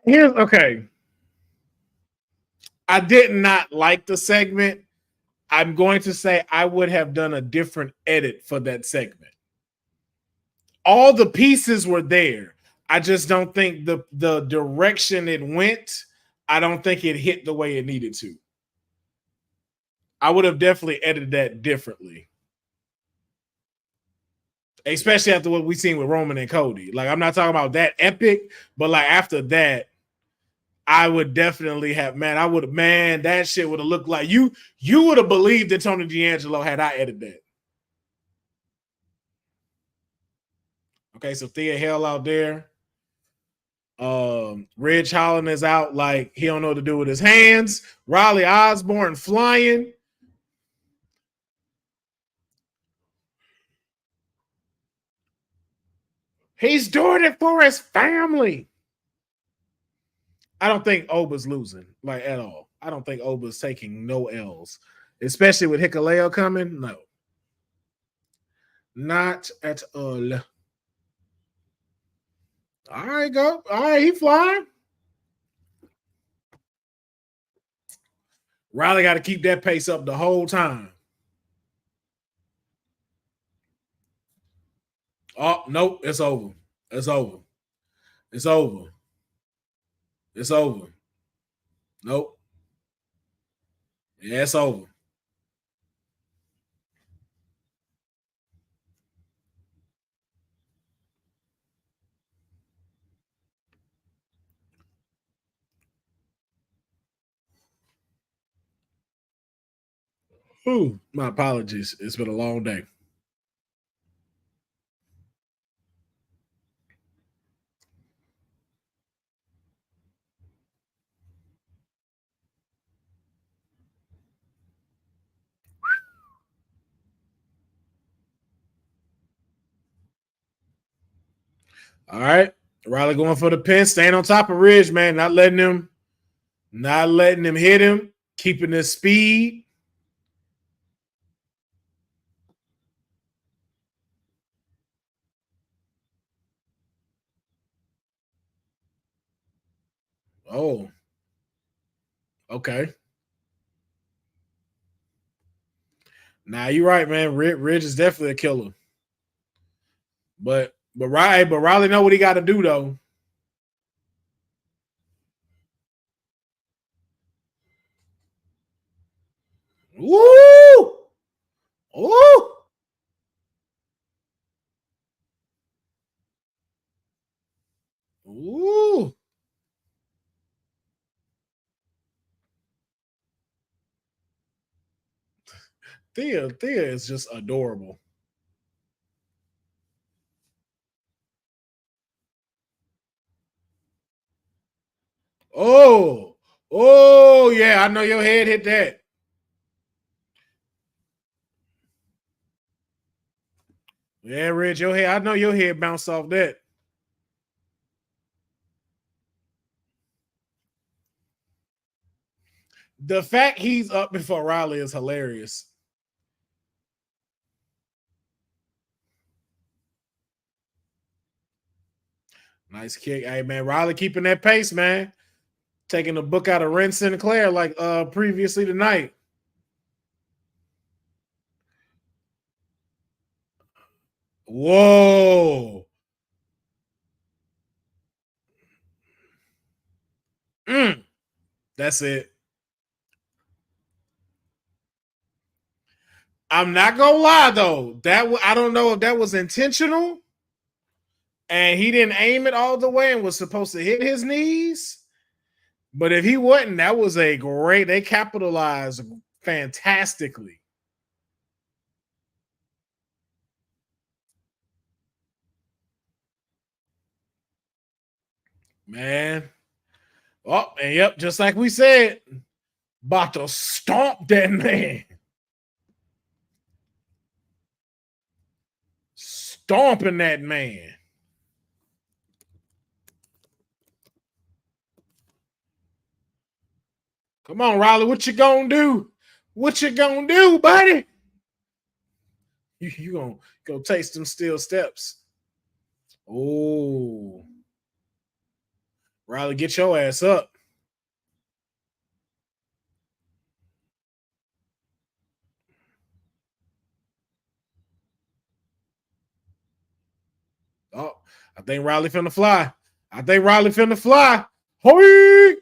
Here's okay. I did not like the segment. I'm going to say I would have done a different edit for that segment. All the pieces were there. I just don't think the direction it went, I don't think it hit the way it needed to. I would have definitely edited that differently. Especially after what we seen with Roman and Cody. Like, I'm not talking about that epic, but like after that, I would definitely have, man, I would have, man, that shit would have looked like you would have believed that Tony D'Angelo had I edited that. Okay, so Thea Hell out there. Ridge Holland is out like he don't know what to do with his hands. Riley Osborne flying. He's doing it for his family. I don't think Oba's losing, like at all. I don't think Oba's taking no L's, especially with Hikaleo coming. No, not at all. All right, go. All right, he flying. Riley got to keep that pace up the whole time. Oh, nope, it's over. It's over. It's over. It's over. Nope. Yeah, it's over. Ooh, my apologies. It's been a long day. All right. Riley going for the pin, staying on top of Ridge, man. Not letting him hit him, keeping his speed. Oh, okay. Nah, you're right, man. Ridge is definitely a killer. But Riley know what he got to do though. Woo! Woo! Ooh. Thea is just adorable. Oh, oh yeah, I know your head hit that. Yeah, Ridge, your head. I know your head bounced off that. The fact he's up before Riley is hilarious. Nice kick. Hey man, Riley keeping that pace, man. Taking the book out of Ren Sinclair like previously tonight. Whoa. That's it. I'm not gonna lie though. I don't know if that was intentional, and he didn't aim it all the way and was supposed to hit his knees. But if he wasn't, that was a great. They capitalized fantastically. Man. Oh, and yep, just like we said, about to stomp that man. Stomping that man. Come on, Riley. What you gonna do? What you gonna do, buddy? You gonna go taste them steel steps. Oh. Riley, get your ass up. Oh, I think Riley finna fly. Hoi!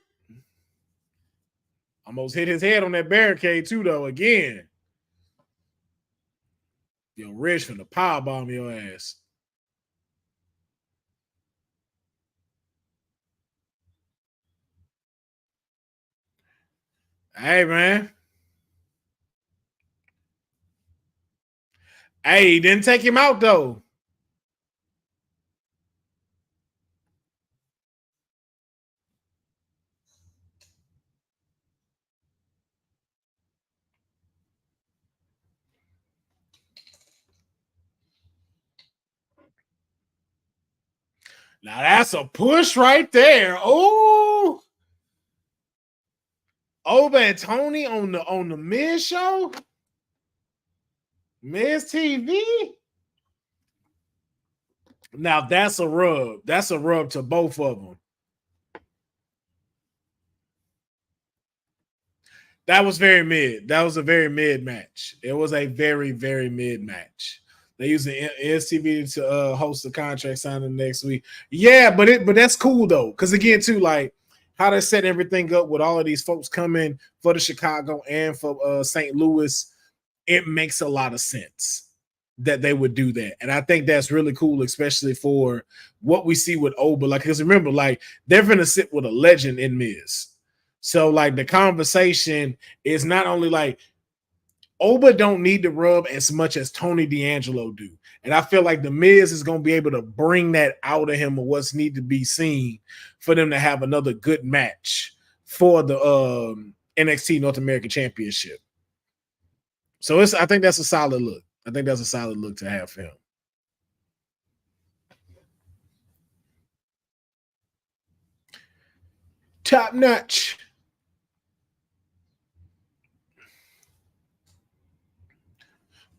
Almost hit his head on that barricade too, though. Again. Yo, Rich finna powerbomb your ass. Hey, man. Hey, he didn't take him out, though. Now that's a push right there. Oh, Oba and Tony on the Miz show, Miz TV. Now that's a rub. That's a rub to both of them. That was very mid. That was a very mid match. It was a very, very mid match. They use the STV to host the contract signing next week. Yeah, but that's cool though, because again, too, like how they set everything up with all of these folks coming for the Chicago and for St. Louis, it makes a lot of sense that they would do that, and I think that's really cool, especially for what we see with Oba. Like, because remember, like they're gonna sit with a legend in Miz. So like the conversation is not only like Oba don't need to rub as much as Tony D'Angelo do. And I feel like the Miz is going to be able to bring that out of him of what's need to be seen for them to have another good match for the NXT North American Championship. So I think that's a solid look. I think that's a solid look to have for him. Top notch.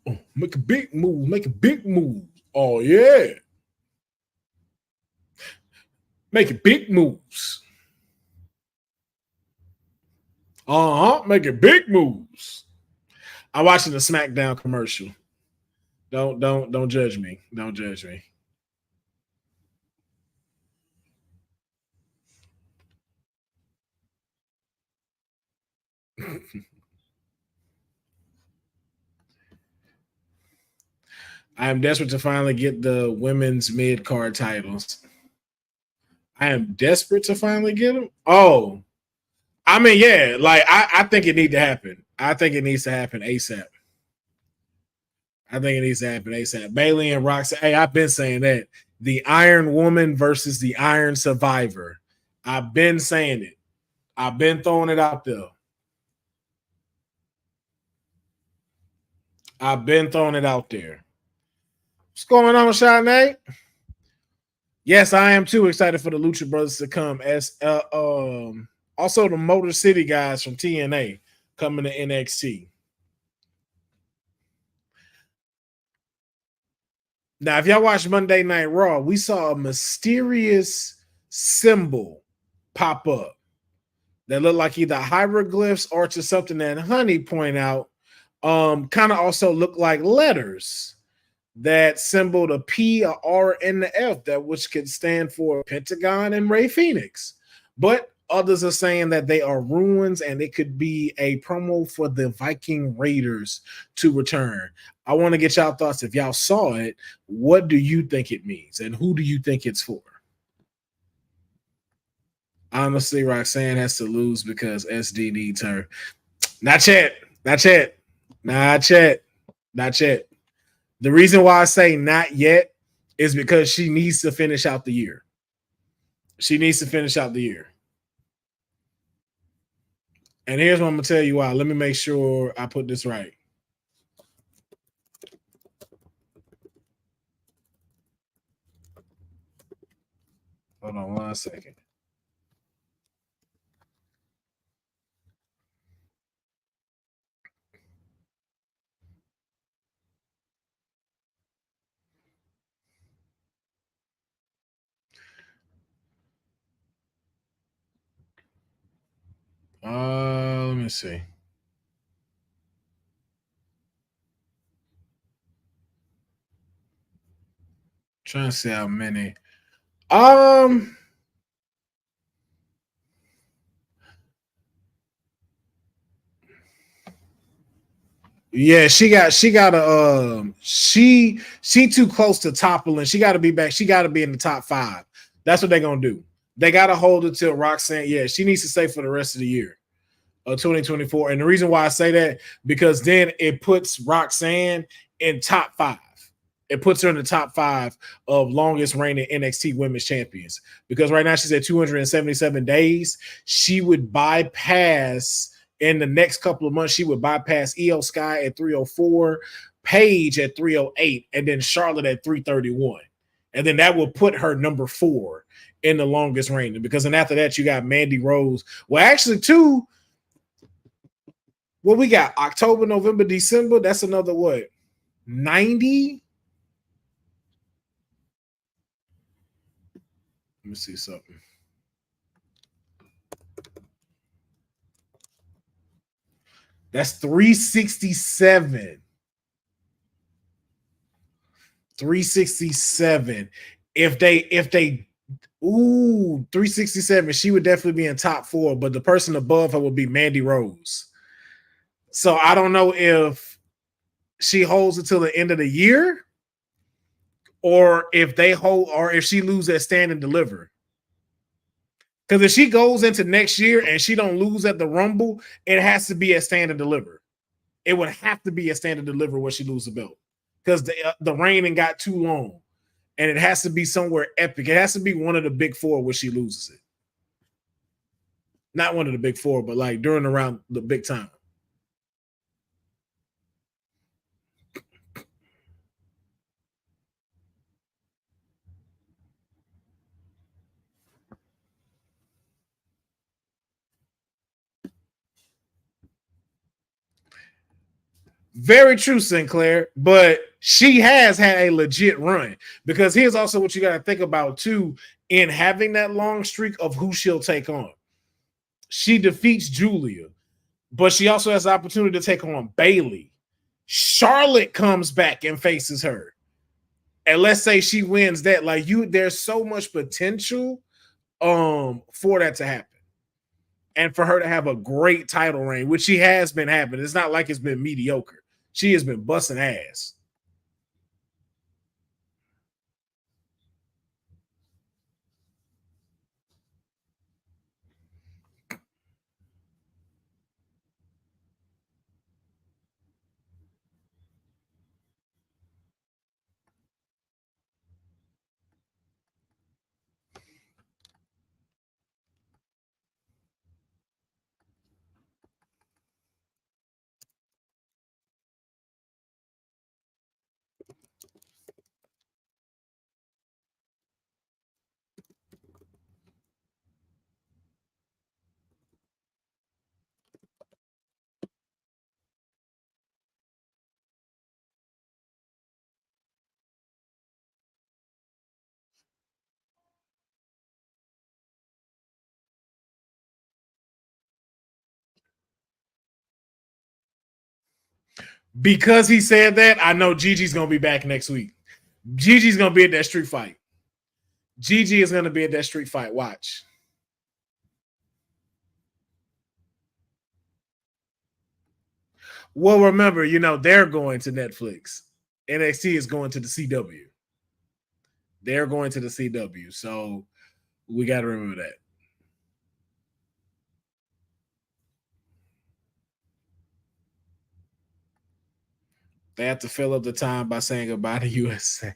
Oh, make a big move. Make a big move. Oh, yeah. Making big moves. Making big moves. I'm watching the SmackDown commercial. Don't judge me. Don't judge me. I am desperate to finally get the women's mid card titles. I am desperate to finally get them. Oh, I mean, yeah, like I think it needs to happen. I think it needs to happen ASAP. I think it needs to happen ASAP. Bailey and Roxy. Hey, I've been saying that. The Iron Woman versus the Iron Survivor. I've been saying it. I've been throwing it out there. I've been throwing it out there. What's going on, Shanae? Yes, I am too excited for the Lucha Brothers to come. As also the Motor City guys from TNA coming to NXT. Now, if y'all watch Monday Night Raw, we saw a mysterious symbol pop up that looked like either hieroglyphs or to something that Honey point out. Kind of also looked like letters that symboled a P, a R, and the F, that which could stand for Pentagon and Ray Phoenix. But others are saying that they are ruins and it could be a promo for the Viking Raiders to return. I want to get y'all thoughts. If y'all saw it, what do you think it means and who do you think it's for? Honestly, Roxanne has to lose because SD needs her. Not yet. Not yet. Not yet. Not yet. The reason why I say not yet is because she needs to finish out the year. She needs to finish out the year. And here's what I'm going to tell you why. Let me make sure I put this right. Hold on 1 second. Let me see. Trying to see how many. Yeah, she got a she too close to toppling. She got to be back. She got to be in the top 5. That's what they're gonna do. They got to hold it till Roxanne. Yeah, she needs to stay for the rest of the year, 2024. And the reason why I say that, because then it puts Roxanne in top 5. It puts her in the top 5 of longest reigning NXT Women's Champions. Because right now she's at 277 days. She would bypass. In the next couple of months, she would bypass Io Sky at 304, Paige at 308, and then Charlotte at 331. And then that will put her number 4 in the longest reigning. Because then after that, you got Mandy Rose. Well, actually, 2. Well, we got October, November, December. That's another what? 90? Let me see something. That's 367. 367. If they 367, she would definitely be in top 4, but the person above her would be Mandy Rose. So I don't know if she holds until the end of the year or if they hold, or if she loses at Stand and Deliver. Because if she goes into next year and she don't lose at the Rumble, it has to be at Stand and Deliver. It would have to be at Stand and Deliver where she loses the belt. Because the reigning got too long. And it has to be somewhere epic. It has to be one of the big 4 where she loses it. Not one of the big 4, but like during around the big time. Very true, Sinclair. But she has had a legit run, because here's also what you got to think about too in having that long streak of who she'll take on. She defeats Julia, but she also has the opportunity to take on Bailey. Charlotte comes back and faces her. And let's say she wins that. Like, there's so much potential for that to happen. And for her to have a great title reign, which she has been having. It's not like it's been mediocre. She has been busting ass. Because he said that, I know Gigi's going to be back next week. Gigi's going to be at that street fight. Gigi is going to be at that street fight. Watch. Well, remember, they're going to Netflix. NXT is going to the CW. They're going to the CW. So we got to remember that. They have to fill up the time by saying goodbye to USA.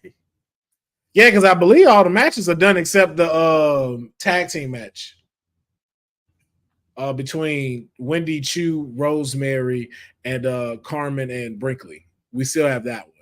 Yeah, because I believe all the matches are done except the tag team match between Wendy Chu, Rosemary, and Carmen and Brinkley. We still have that one.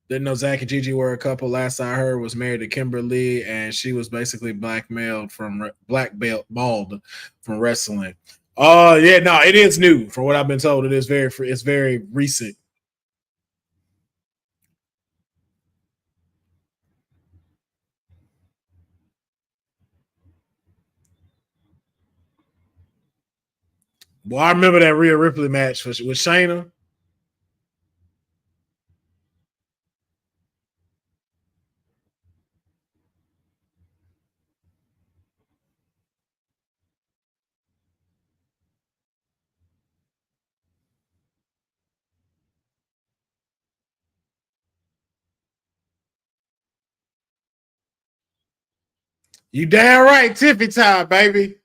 Didn't know Zach and Gigi were a couple. Last I heard was married to Kimberly, and she was basically blackballed from wrestling. Yeah, no, it is new. From what I've been told, it's very recent. Well, I remember that Rhea Ripley match with Shayna. You damn right, Tiffy time, baby.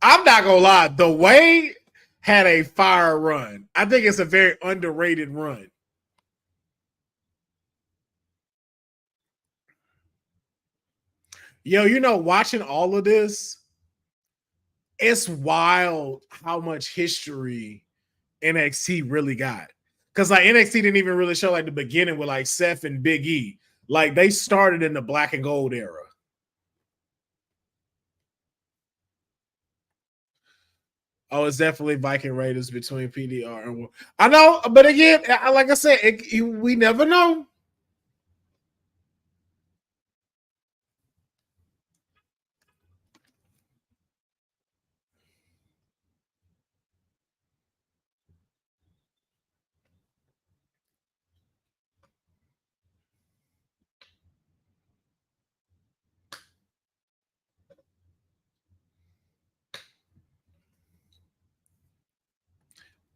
I'm not gonna lie. The Way had a fire run. I think it's a very underrated run. Yo, watching all of this, it's wild how much history NXT really got. Because like NXT didn't even really show like the beginning with like Seth and Big E. Like they started in the black and gold era. Oh, it's definitely Viking Raiders between PDR and I know, but again, like I said, we never know.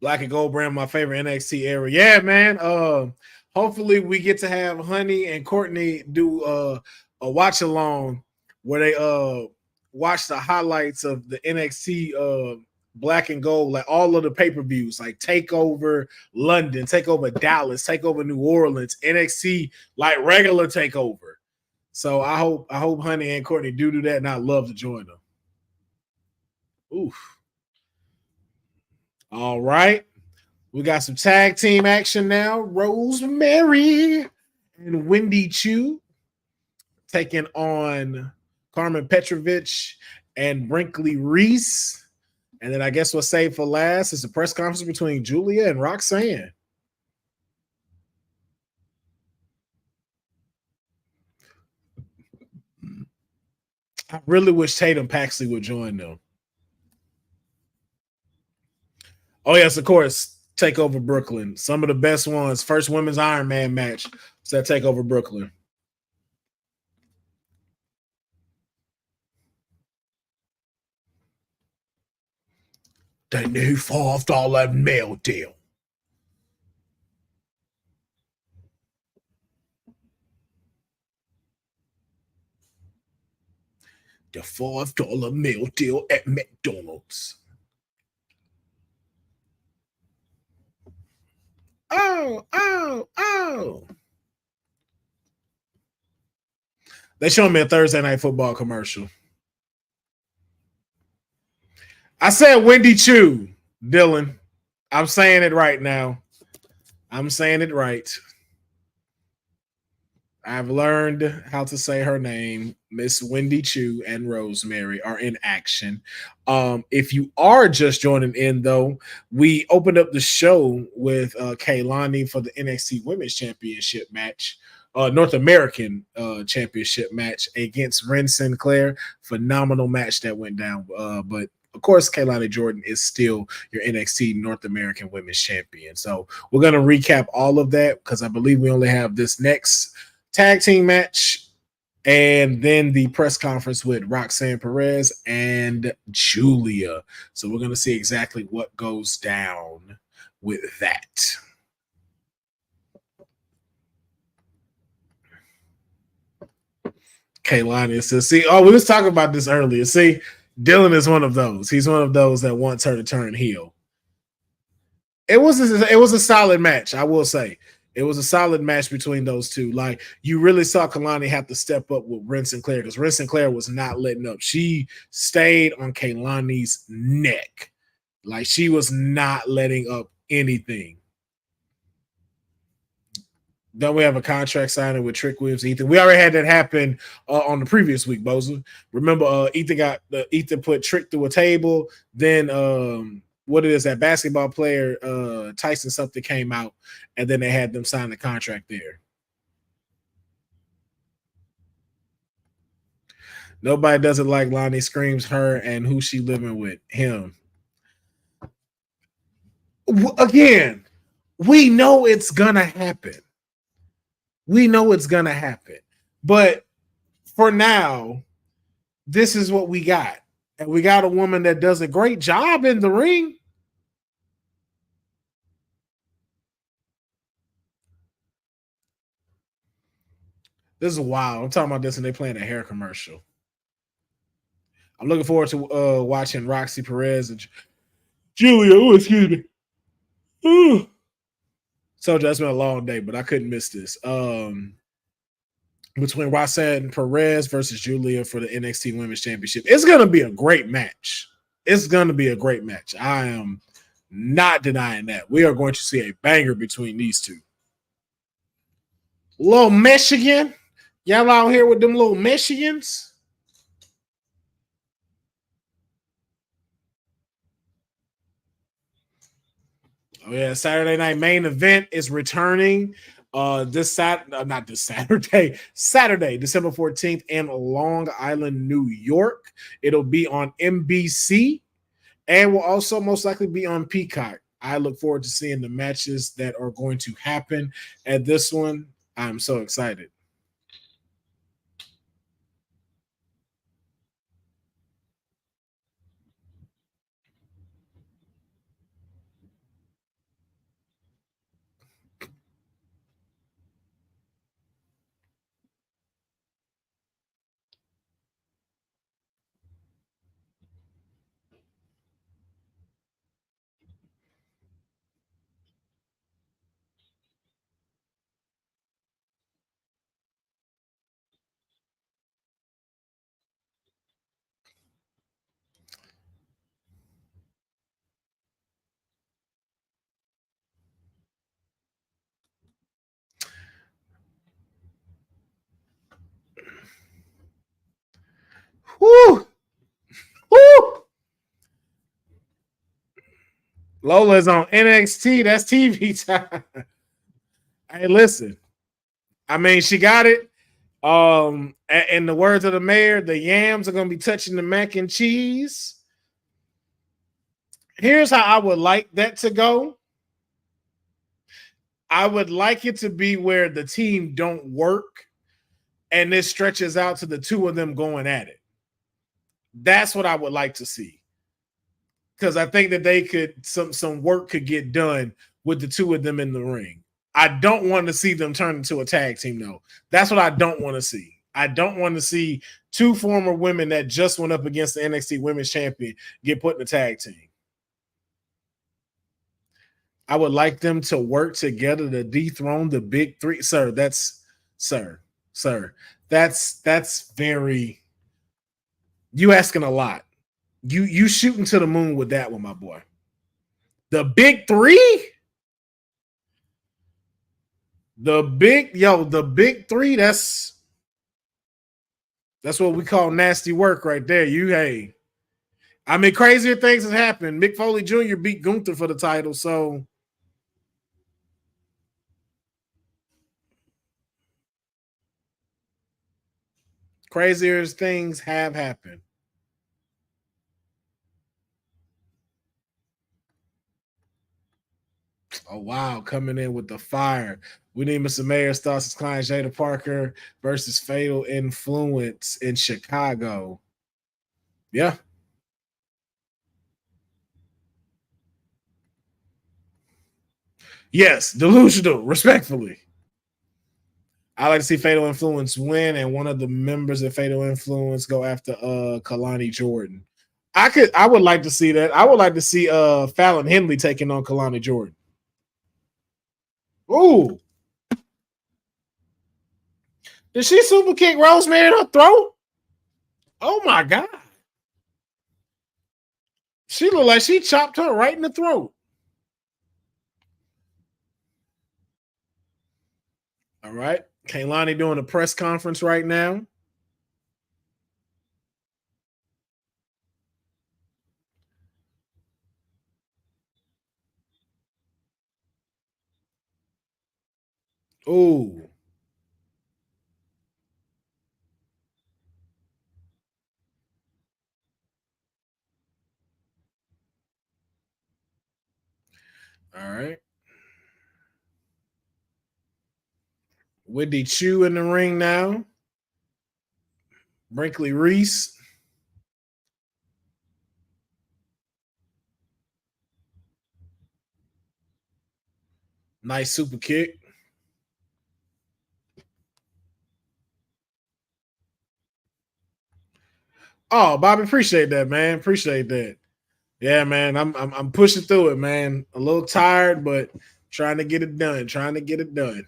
Black and Gold brand, my favorite NXT era. Yeah, man. Hopefully we get to have Honey and Courtney do a watch along where they watch the highlights of the NXT Black and Gold, like all of the pay-per-views, like Takeover London, Takeover Dallas, Takeover New Orleans, NXT, like regular Takeover. So I hope Honey and Courtney do that, and I'd love to join them. Oof. All right. We got some tag team action now. Rosemary and Wendy Chu taking on Carmen Petrovich and Brinkley Reese. And then I guess what's saved for last is the press conference between Julia and Roxanne. I really wish Tatum Paxley would join them. Oh, yes, of course. Takeover Brooklyn. Some of the best ones. First women's Iron Man match. So that Takeover Brooklyn. The new $5 meal deal. The $5 meal deal at McDonald's. Oh. They showed me a Thursday Night Football commercial. I said Wendy Chu, Dylan. I'm saying it right now. I'm saying it right. I've learned how to say her name. Miss Wendy Chu and Rosemary are in action. If you are just joining in, though, we opened up the show with Kaylani for the NXT Women's Championship match, North American Championship match against Ren Sinclair. Phenomenal match that went down. But of course, Kaylani Jordan is still your NXT North American Women's Champion. So we're going to recap all of that because I believe we only have this next tag team match and then the press conference with Roxanne Perez and Julia. So we're going to see exactly what goes down with that. Kaylani says, see, we was talking about this earlier. See, Dylan is one of those. He's one of those that wants her to turn heel. It was a solid match, I will say. It was a solid match between those two. Like, you really saw Kalani have to step up with Ren Sinclair because Ren Sinclair was not letting up. She stayed on Kaylani's neck. Like, she was not letting up anything. Don't we have a contract signing with Trick Williams, Ethan? We already had that happen on the previous week, Boza. Remember, Ethan put Trick through a table. Then what it is, that basketball player, Tyson something came out, and then they had them sign the contract there. Nobody doesn't like Lonnie screams her and who she living with, him. Again, we know it's gonna happen. We know it's gonna happen. But for now, this is what we got. And we got a woman that does a great job in the ring. This is wild. I'm talking about this and they playing a hair commercial. I'm looking forward to watching Roxy Perez and Julia. Oh, excuse me. Ooh. So that's been a long day, but I couldn't miss this. Between Roxanne Perez versus Julia for the NXT Women's Championship. It's going to be a great match. It's going to be a great match. I am not denying that. We are going to see a banger between these two. Little Michigan. Y'all out here with them little Michigans? Oh, yeah. Saturday night main event is returning Saturday, December 14th in Long Island, New York. It'll be on NBC and will also most likely be on Peacock. I look forward to seeing the matches that are going to happen at this one. I'm so excited. Lola's on NXT. That's TV time. Hey, listen. I mean, she got it. In the words of the mayor, the yams are gonna be touching the mac and cheese. Here's how I would like that to go. I would like it to be where the team don't work and this stretches out to the two of them going at it. That's what I would like to see. Because I think that they could some work could get done with the two of them in the ring. I don't want to see them turn into a tag team, though. That's what I don't want to see. I don't want to see two former women that just went up against the NXT Women's Champion get put in a tag team. I would like them to work together to dethrone the big three. Sir, that's very, you asking a lot. You shooting to the moon with that one, my boy. The big three? The big three, that's what we call nasty work right there. I mean, crazier things have happened. Mick Foley Jr. beat Gunther for the title, so crazier things have happened. Oh, wow. Coming in with the fire. We need Mr. Mayor, Stas's client, Jada Parker versus Fatal Influence in Chicago. Yeah. Yes, delusional, respectfully. I like to see Fatal Influence win and one of the members of Fatal Influence go after Kalani Jordan. I would like to see that. I would like to see Fallon Henley taking on Kalani Jordan. Ooh. Did she super kick Rosemary in her throat? Oh my God. She looked like she chopped her right in the throat. All right. Kaylani doing a press conference right now. Ooh. All right. Wendy Chu in the ring now. Brinkley Reese. Nice super kick. Oh, Bobby, appreciate that, man. Appreciate that. Yeah, man. I'm pushing through it, man. A little tired, but trying to get it done. Trying to get it done.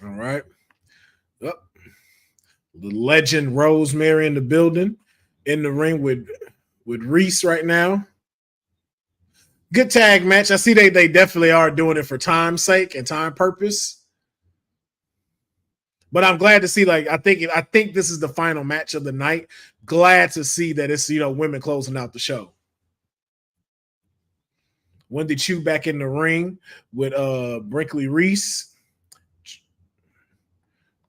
All right. Yep. The legend Rosemary in the building, in the ring with Reese right now. Good tag match. I see they definitely are doing it for time's sake and time purpose. But I'm glad to see, like, I think this is the final match of the night. Glad to see that it's, women closing out the show. Wendy Chu back in the ring with Brinkley Reese.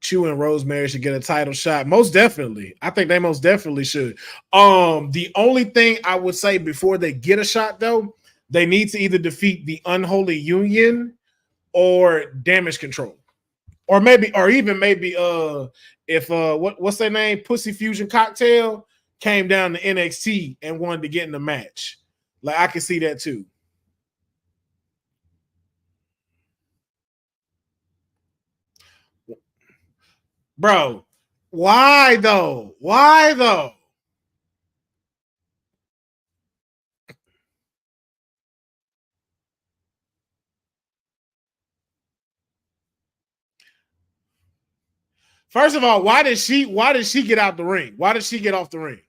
Chu and Rosemary should get a title shot. Most definitely. I think they most definitely should. The only thing I would say before they get a shot, though, they need to either defeat the Unholy Union or Damage Control. Or maybe if what's their name? Pussy Fusion Cocktail came down to NXT and wanted to get in the match. Like, I can see that too. Bro, why though? Why though? First of all, why did she get out the ring? Why did she get off the ring?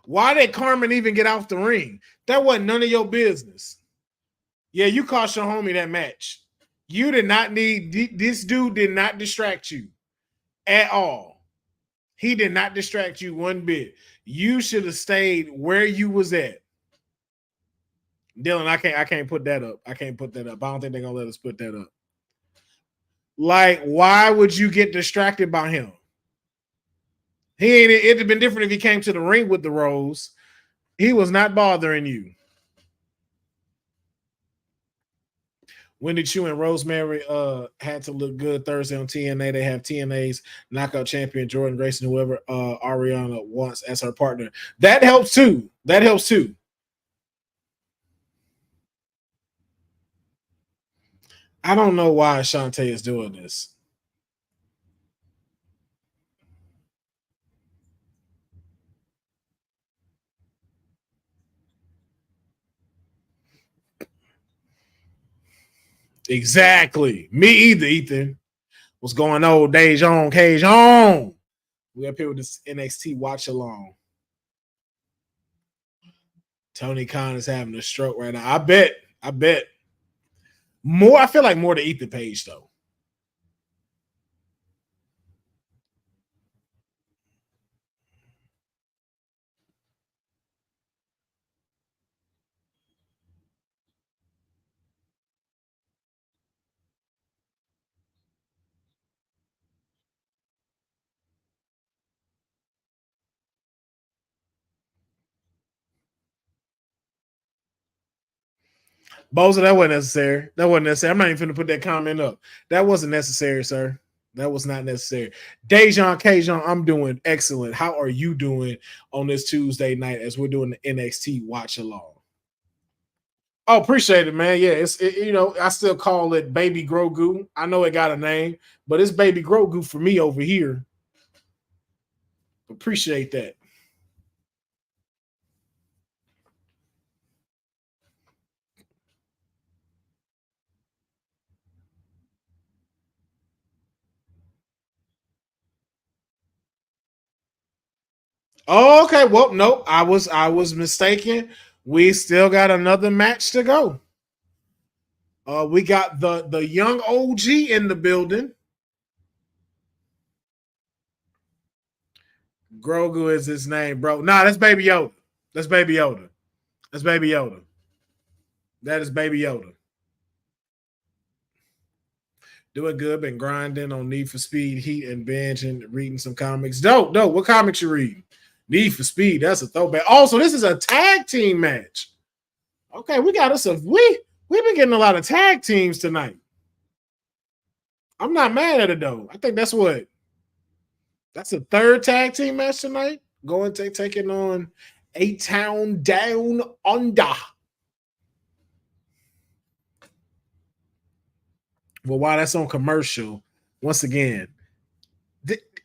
Why did Carmen even get off the ring? That wasn't none of your business. Yeah, you cost your homie that match. You did not need this dude did not distract you at all. He did not distract you one bit. You should have stayed where you was at. Dylan, I can't put that up. I can't put that up. I don't think they're gonna let us put that up. Like, why would you get distracted by him? It'd have been different if he came to the ring with the Rose. He was not bothering you. Wendy Chu and Rosemary had to look good Thursday on TNA. They have TNA's knockout champion Jordan Grayson, whoever Ariana wants as her partner. That helps too. That helps too. I don't know why Shantae is doing this. Exactly. Me either, Ethan. What's going on? Dejon, Cajun. We up here with this NXT Watch Along. Tony Khan is having a stroke right now. I bet. More, I feel like more to Ethan Page, though. Boza, that wasn't necessary. That wasn't necessary. I'm not even going to put that comment up. That wasn't necessary, sir. That was not necessary. Dejon, Cajun, I'm doing excellent. How are you doing on this Tuesday night as we're doing the NXT Watch Along? Oh, appreciate it, man. Yeah, I still call it Baby Grogu. I know it got a name, but it's Baby Grogu for me over here. Appreciate that. Oh, okay. Well, nope. I was mistaken. We still got another match to go. We got the young OG in the building. Grogu is his name, bro. Nah, that's Baby Yoda. That's Baby Yoda. That's Baby Yoda. That is Baby Yoda. Doing good, been grinding on Need for Speed, Heat, and Binge, and reading some comics. Dope. What comics you reading? Need for Speed. That's a throwback. Also, this is a tag team match. Okay, we got us we've been getting a lot of tag teams tonight. I'm not mad at it though. I think that's a third tag team match tonight. Taking on A-Town Down Under. Well, while that's on commercial, once again,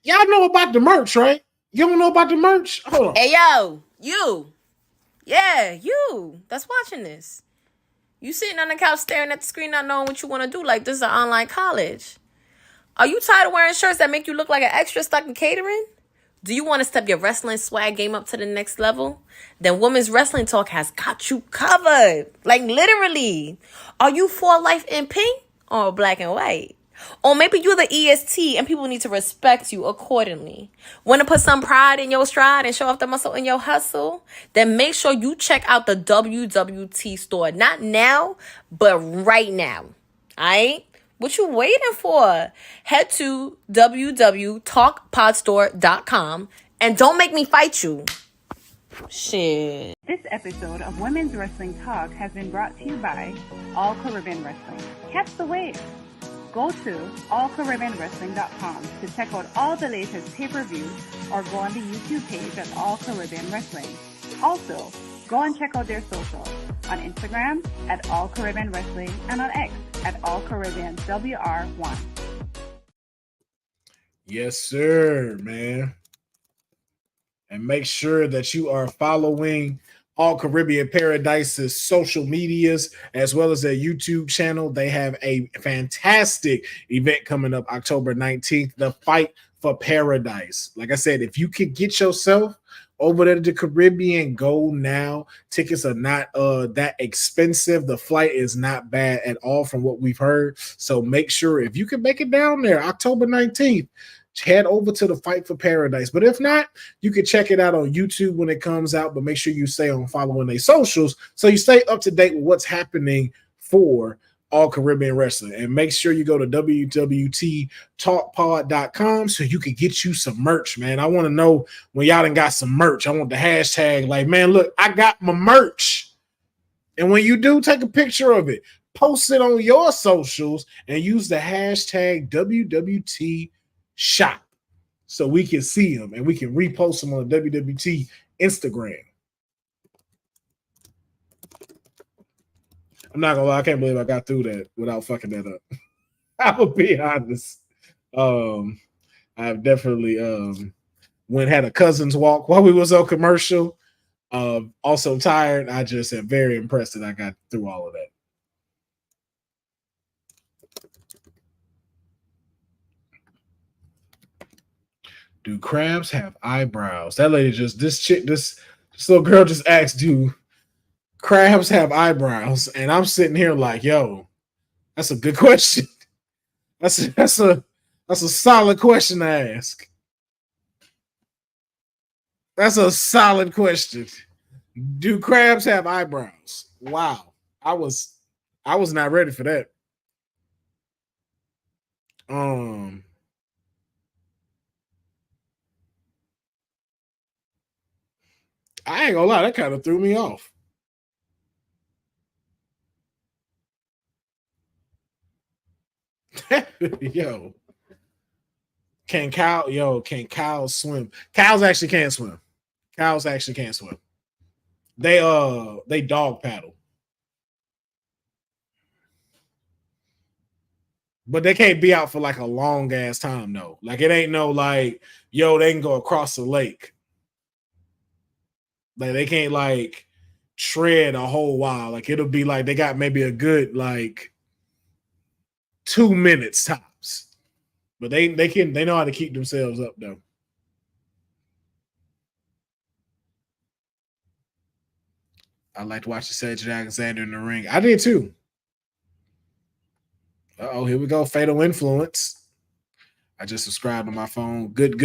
y'all know about the merch, right? You don't know about the merch? Hold on. Hey, yo, you. Yeah, you. That's watching this. You sitting on the couch staring at the screen not knowing what you want to do like this is an online college. Are you tired of wearing shirts that make you look like an extra stuck in catering? Do you want to step your wrestling swag game up to the next level? Then Women's Wrestling Talk has got you covered. Like literally. Are you for life in pink or black and white? Or maybe you're the EST and people need to respect you accordingly. Want to put some pride in your stride and show off the muscle in your hustle? Then make sure you check out the WWT store. Not now, but right now. Alright? What you waiting for? Head to www.talkpodstore.com and don't make me fight you. Shit. This episode of Women's Wrestling Talk has been brought to you by All Caribbean Wrestling. Catch the wave. Go to allcaribbeanwrestling.com to check out all the latest pay-per-views or go on the YouTube page at All Caribbean Wrestling. Also, go and check out their socials on Instagram at All Caribbean Wrestling and on X at All Caribbean WR1. Yes, sir, man. And make sure that you are following All Caribbean Paradise's social medias as well as their YouTube channel. They have a fantastic event coming up October 19th, the Fight for Paradise. Like I said, if you could get yourself over there to the Caribbean. Go now. Tickets are not that expensive. The flight is not bad at all from what we've heard. So make sure if you can make it down there October 19th, head over to the Fight for Paradise. But if not, you can check it out on YouTube when it comes out. But make sure you stay on following their socials so you stay up to date with what's happening for All Caribbean Wrestling. And make sure you go to www.talkpod.com so you can get you some merch, man. I want to know when y'all done got some merch. I want the hashtag like, man, look, I got my merch. And when you do, take a picture of it. Post it on your socials and use the hashtag WWT shop so we can see them and we can repost them on the WWT Instagram. I'm not gonna lie, I can't believe I got through that without fucking that up. I will be honest. I've definitely had a cousin's walk while we was on commercial. Also tired. I just am very impressed that I got through all of that. Do crabs have eyebrows? That lady this little girl just asked, do crabs have eyebrows? And I'm sitting here like, yo, that's a good question. That's a solid question to ask. That's a solid question. Do crabs have eyebrows? Wow. I was not ready for that. I ain't gonna lie, that kind of threw me off. Yo. Can cows swim? Cows actually can't swim. Cows actually can't swim. They dog paddle. But they can't be out for like a long ass time though. Like it ain't no like, yo, they can go across the lake. Like they can't like tread a whole while. Like it'll be like they got maybe a good like 2 minutes tops. But they know how to keep themselves up though. I like to watch the Cedric Alexander in the ring. I did too. Oh, here we go. Fatal Influence. I just subscribed on my phone. Good.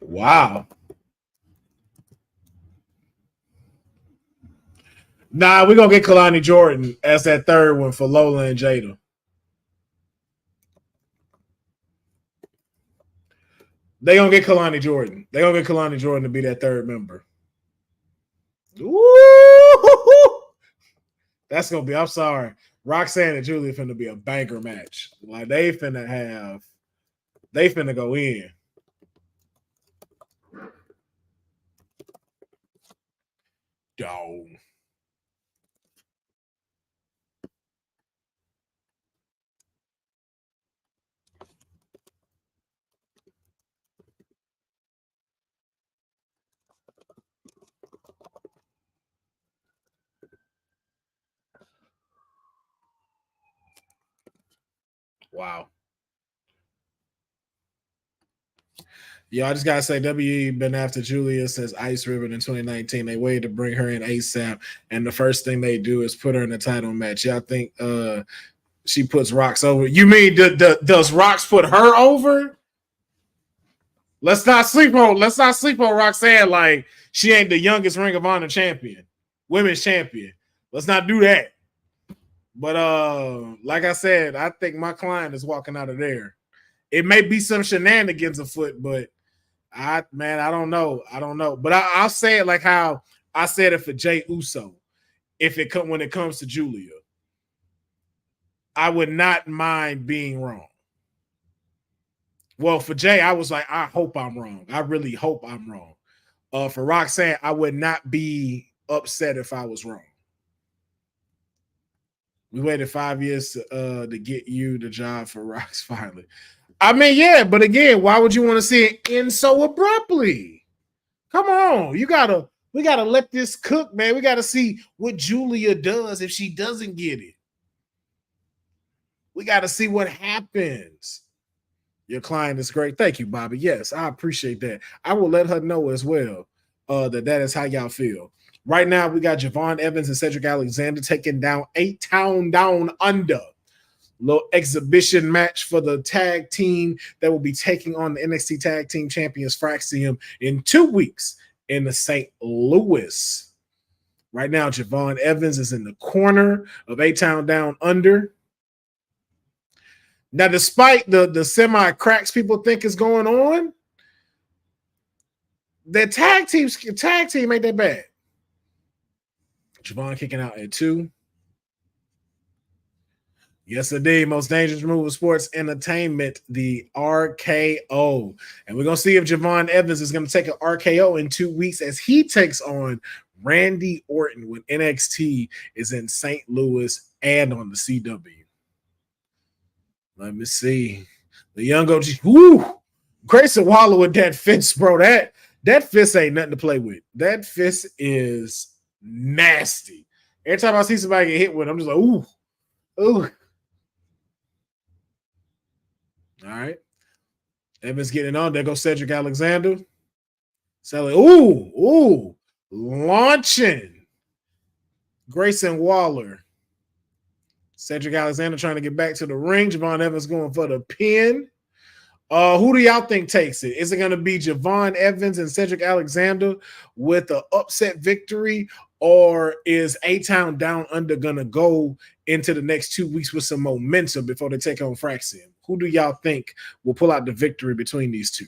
Wow. Nah, we're gonna get Kalani Jordan as that third one for Lola and Jada. They gonna get Kalani Jordan. They gonna get Kalani Jordan to be that third member. Ooh! That's gonna be. I'm sorry, Roxanne and Julia finna be a banker match. Like they finna go in. Dog. Wow. Yeah, I just gotta say, WE been after Julia since Ice Ribbon in 2019. They waited to bring her in ASAP, and the first thing they do is put her in a title match. Y'all think she puts Rocks over? You mean does Rocks put her over? Let's not sleep on Roxanne like she ain't the youngest Ring of Honor champion, women's champion. Let's not do that. But like I said, I think my client is walking out of there. It may be some shenanigans afoot, but I don't know. I don't know. But I'll say it like how I said it for Jay Uso. When it comes to Julia, I would not mind being wrong. Well, for Jay, I was like, I hope I'm wrong. I really hope I'm wrong. For Roxanne, I would not be upset if I was wrong. We waited 5 years to get you the job for Rox finally. I mean, yeah, but again, why would you want to see it end so abruptly? Come on, we gotta let this cook, man. We gotta see what Julia does if she doesn't get it. We gotta see what happens. Your client is great. Thank you, Bobby. Yes, I appreciate that. I will let her know as well that is how y'all feel. Right now, we got Javon Evans and Cedric Alexander taking down 8-Town Down Under. Little exhibition match for the tag team that will be taking on the NXT Tag Team Champions Fraxium in 2 weeks in the St. Louis. Right now, Javon Evans is in the corner of 8-Town Down Under. Now, despite the semi-cracks people think is going on, the tag team ain't that bad. Javon kicking out at 2. Yes, indeed. Most dangerous move of sports entertainment, the RKO. And we're going to see if Javon Evans is going to take an RKO in 2 weeks as he takes on Randy Orton when NXT is in St. Louis and on the CW. Let me see. The young OG. Woo! Grayson Waller with that fist, bro. That fist ain't nothing to play with. That fist is nasty. Every time I see somebody get hit with it, I'm just like, ooh, ooh. All right. Evans getting on. There goes Cedric Alexander. Selling. Ooh. Launching. Grayson Waller. Cedric Alexander trying to get back to the ring. Javon Evans going for the pin. Who do y'all think takes it? Is it going to be Javon Evans and Cedric Alexander with an upset victory, or is A-Town Down Under going to go into the next 2 weeks with some momentum before they take on Fraxium? Who do y'all think will pull out the victory between these two?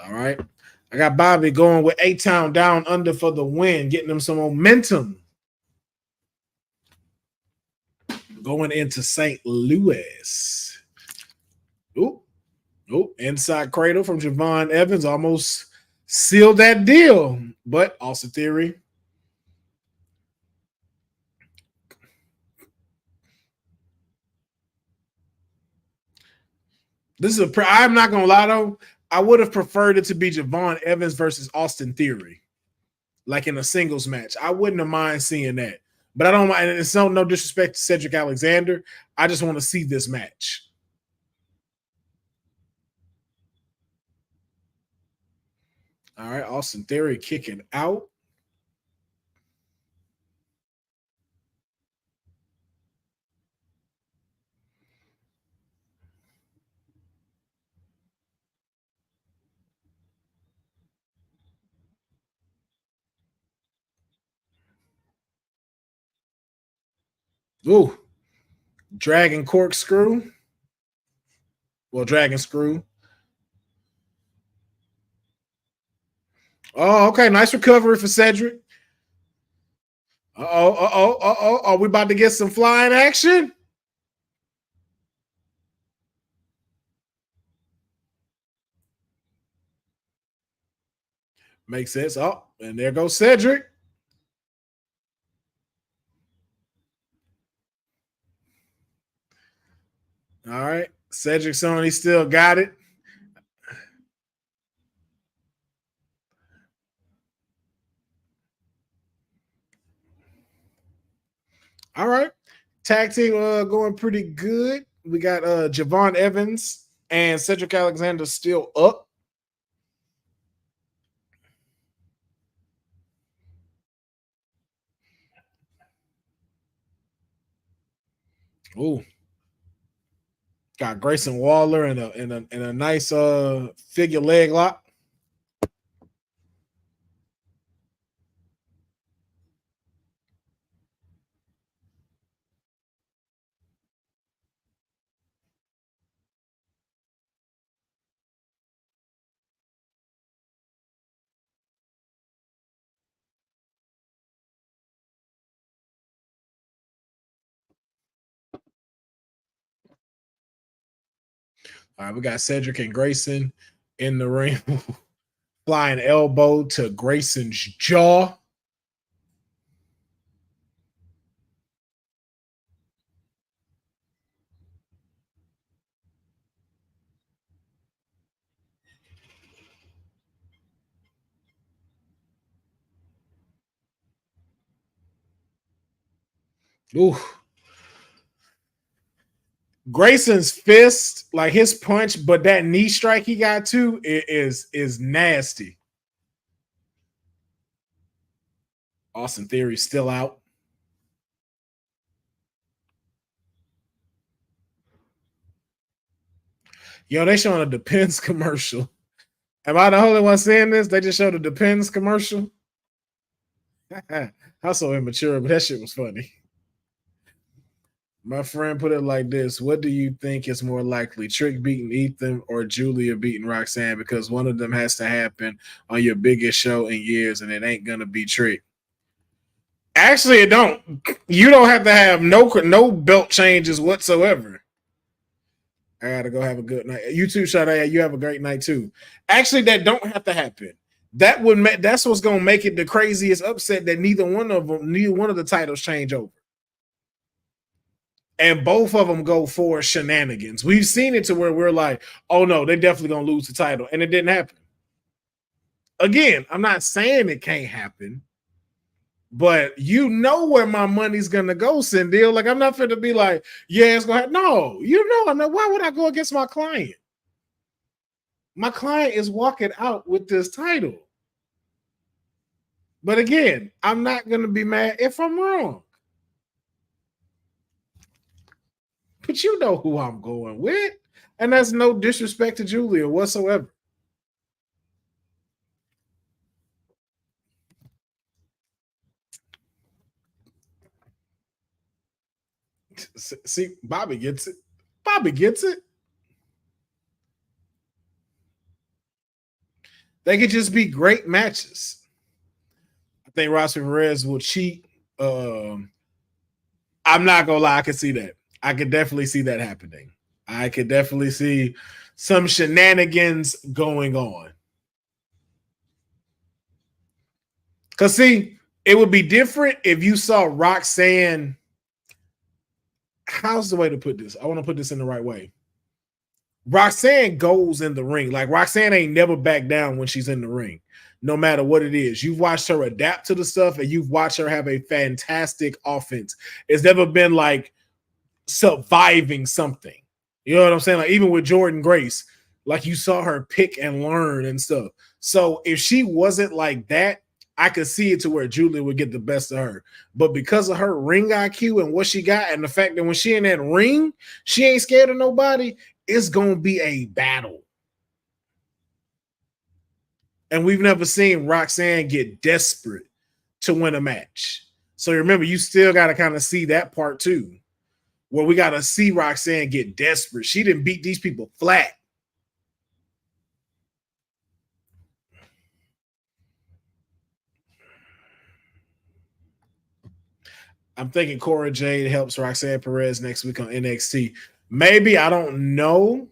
All right. I got Bobby going with A-Town Down Under for the win, getting them some momentum going into St. Louis. Ooh, inside cradle from Javon Evans almost sealed that deal. But Austin Theory. I'm not going to lie, though. I would have preferred it to be Javon Evans versus Austin Theory, like in a singles match. I wouldn't have mind seeing that. But I don't mind. It's no disrespect to Cedric Alexander. I just want to see this match. All right, Austin Theory kicking out. Ooh, Dragon Corkscrew. Well, Dragon Screw. Oh, okay. Nice recovery for Cedric. Uh-oh. Are we about to get some flying action? Makes sense. Oh, and there goes Cedric. All right. Cedric's on. He still got it. All right. Tag team going pretty good. We got Javon Evans and Cedric Alexander still up. Ooh. Got Grayson Waller and a nice figure leg lock. All right, we got Cedric and Grayson in the ring. Flying elbow to Grayson's jaw. Ooh. Grayson's fist, like his punch, but that knee strike he got too is nasty. Austin Theory still out. Yo, they showing a Depends commercial. Am I the only one seeing this? They just showed a Depends commercial. How so immature, but that shit was funny. My friend put it like this: what do you think is more likely, Trick beating Ethan or Julia beating Roxanne? Because one of them has to happen on your biggest show in years, and it ain't gonna be Trick. Actually, it don't. You don't have to have no belt changes whatsoever. I gotta go have a good night. You too, Sade. You have a great night too. Actually, that don't have to happen. That's what's gonna make it the craziest upset that neither one of the titles change over. And both of them go for shenanigans. We've seen it to where we're like, oh no, they're definitely gonna lose the title, and it didn't happen. Again, I'm not saying it can't happen, but you know where my money's gonna go, Cindy. Like, I'm not going to be like, yeah, it's gonna happen. No, you know, I'm not. Why would I go against my client? My client is walking out with this title. But again, I'm not gonna be mad if I'm wrong. But you know who I'm going with. And that's no disrespect to Julia whatsoever. See, Bobby gets it. Bobby gets it. They could just be great matches. I think Rossi Perez will cheat. I'm not gonna lie, I can see that. I could definitely see that happening. I could definitely see some shenanigans going on. Because, see, it would be different if you saw Roxanne. How's the way to put this? I want to put this in the right way. Roxanne goes in the ring. Like, Roxanne ain't never back down when she's in the ring, no matter what it is. You've watched her adapt to the stuff, and you've watched her have a fantastic offense. It's never been like surviving something. You know what I'm saying? Like, even with Jordan Grace, like, you saw her pick and learn and stuff. So if she wasn't like that, I could see it to where Julia would get the best of her. But because of her ring IQ and what she got, and the fact that when she in that ring, she ain't scared of nobody, it's going to be a battle. And we've never seen Roxanne get desperate to win a match. So remember, you still got to kind of see that part too, where we got to see Roxanne get desperate. She didn't beat these people flat. I'm thinking Cora Jade helps Roxanne Perez next week on NXT. Maybe, I don't know,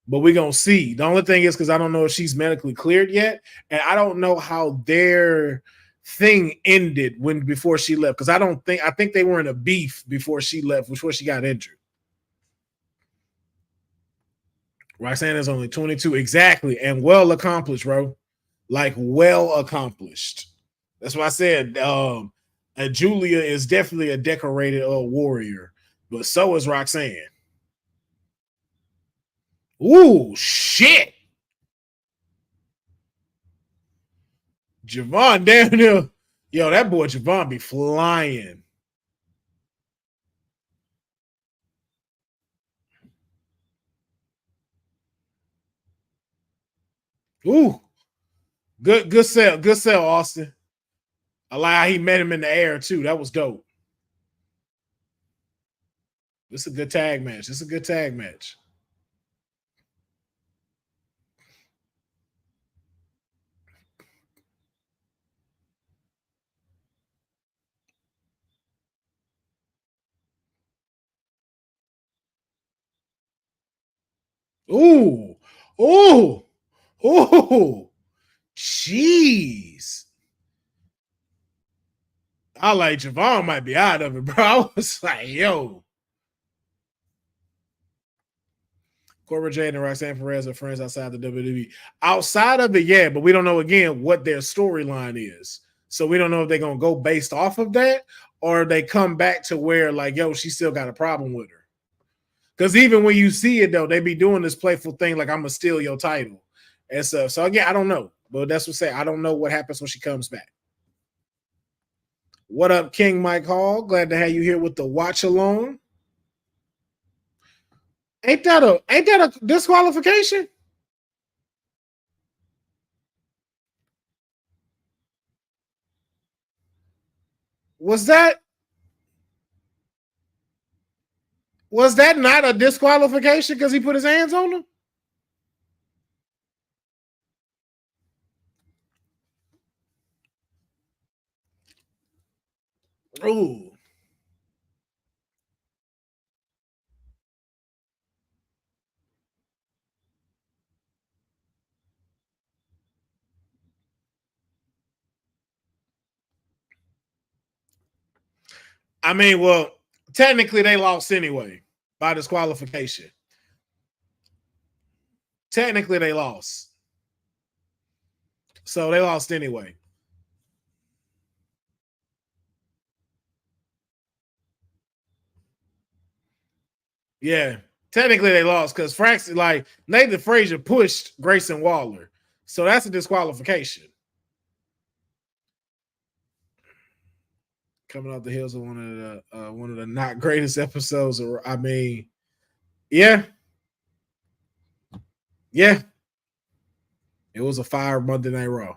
but we're going to see. The only thing is, because I don't know if she's medically cleared yet, and I don't know how their thing ended before she left, because I think they were in a beef before she left, before she got injured. Roxanne is only 22. Exactly. And well accomplished, bro. Like well accomplished. That's why I said Julia is definitely a decorated warrior, but so is Roxanne. Ooh, shit. Javon down there. Yo, that boy Javon be flying. Ooh. Good sell. Good sell, Austin. I like how he met him in the air, too. That was dope. This is a good tag match. This is a good tag match. Ooh. Ooh. Ooh. Jeez. I like Javon might be out of it, bro. I was like, yo. Cobra Jade and Roxanne Perez are friends outside the WWE. Outside of it, yeah, but we don't know again what their storyline is. So we don't know if they're gonna go based off of that or they come back to where like, yo, she still got a problem with her. Because even when you see it though, they be doing this playful thing like I'm gonna steal your title and stuff. So again, I don't know, but that's what I say. I don't know what happens when she comes back. What up, King Mike Hall? Glad to have you here with the watch along. Ain't that a disqualification? Was that not a disqualification because he put his hands on him? Ooh. I mean, well, technically they lost anyway by disqualification. Technically they lost. So they lost anyway. Yeah. Technically they lost because Frank's like Nathan Frazier pushed Grayson Waller. So that's a disqualification. Coming off the heels of one of the not greatest episodes. I mean, yeah. Yeah. It was a fire Monday Night Raw.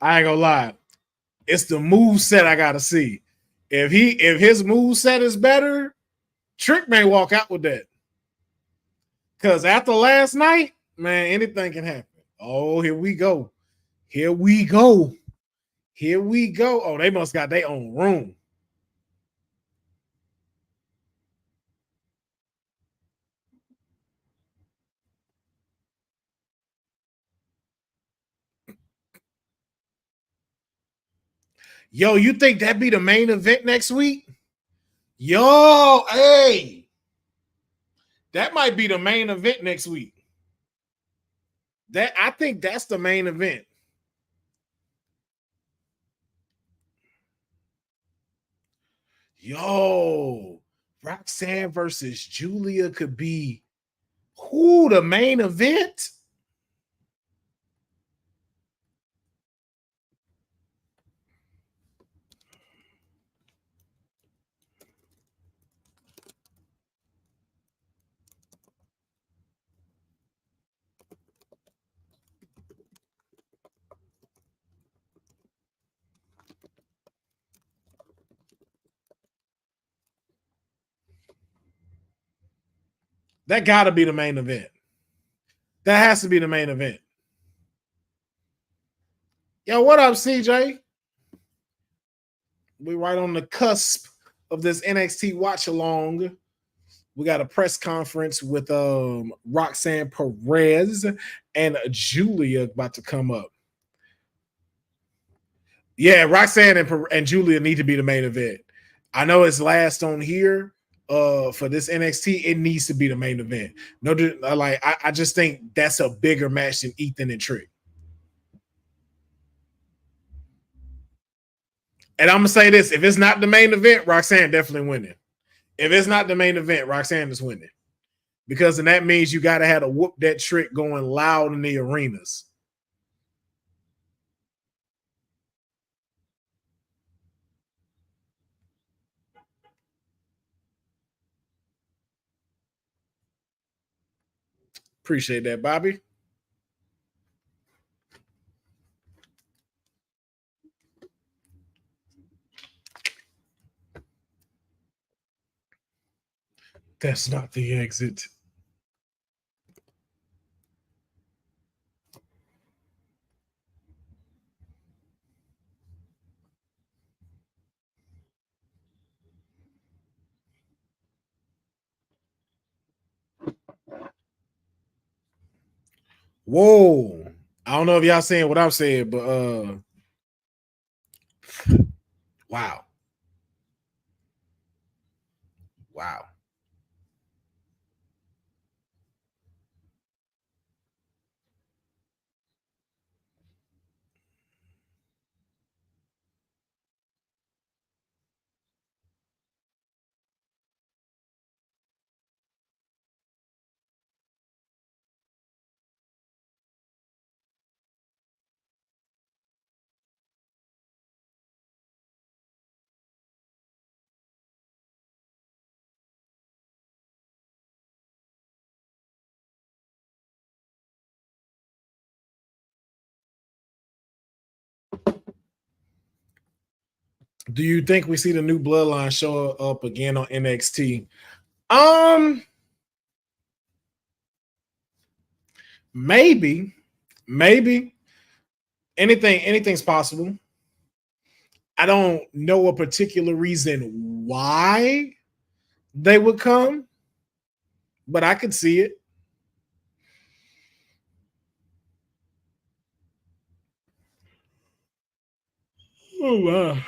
I ain't gonna lie. It's the move set I gotta see. If his move set is better, Trick may walk out with that. Cause after last night, man, anything can happen. Oh, here we go. Here we go. Here we go. Oh, they must got their own room. Yo, you think that be the main event next week? Yo, hey. That might be the main event next week. That I think that's the main event. Yo, Roxanne versus Julia could be who the main event? That gotta be the main event. That has to be the main event. Yo, what up, CJ? We right on the cusp of this NXT Watch Along. We got a press conference with Roxanne Perez and Julia about to come up. Yeah, Roxanne and Julia need to be the main event. I know it's last on here for this NXT. It needs to be the main event. No, like I just think that's a bigger match than Ethan and Trick. And I'm gonna say this: if it's not the main event, Roxanne definitely winning. If it's not the main event, Roxanne is winning. Because then that means you gotta have to whoop that Trick going loud in the arenas. Appreciate that, Bobby. That's not the exit. Whoa. I don't know if y'all saying what I'm saying, but wow. Wow. Do you think we see the new bloodline show up again on NXT? Maybe, maybe anything's possible. I don't know a particular reason why they would come, but I could see it. Oh wow.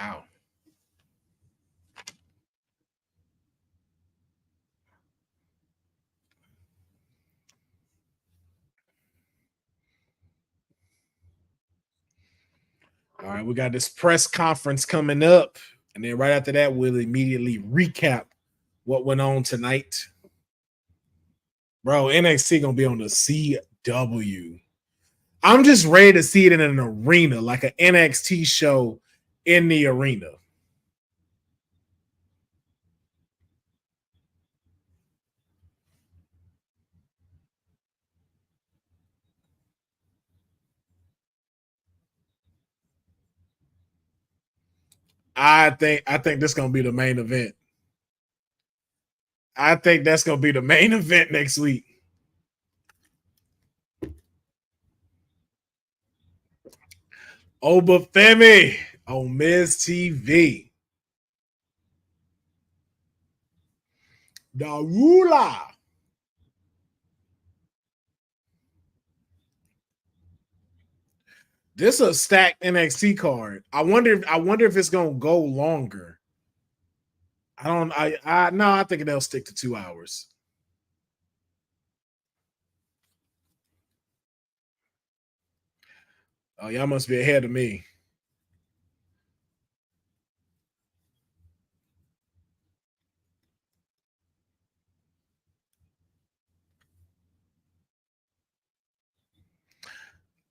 Ow. All right, we got this press conference coming up, and then right after that, we'll immediately recap what went on tonight. Bro, NXT gonna be on the CW. I'm just ready to see it in an arena, like an NXT show in the arena. I think this gonna be the main event. I think that's gonna be the main event next week. Obafemi on Miz TV. Darula. This is a stacked NXT card. I wonder if it's gonna go longer. I don't. I no. I think they'll stick to 2 hours. Oh, y'all must be ahead of me.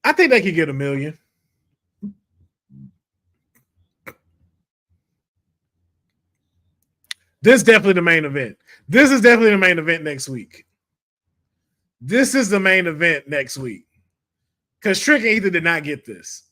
I think they could get 1 million. This is definitely the main event. This is definitely the main event next week. This is the main event next week. Because Trick and Ether did not get this.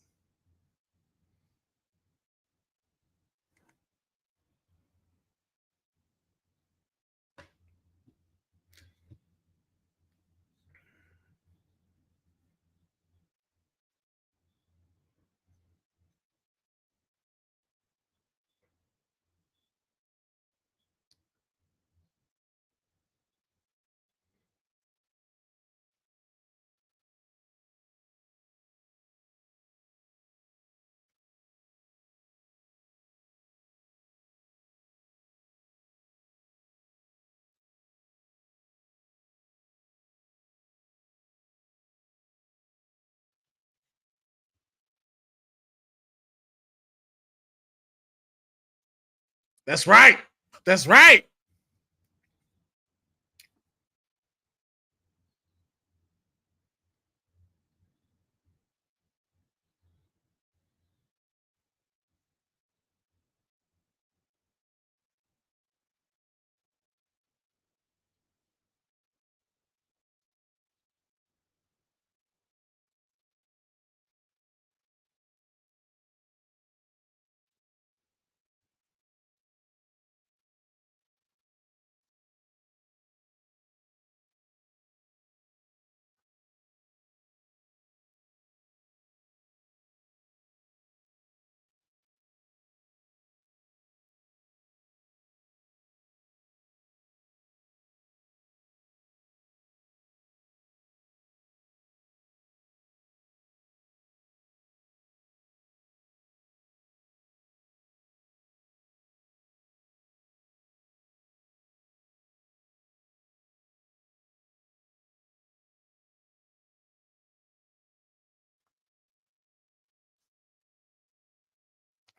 That's right. That's right.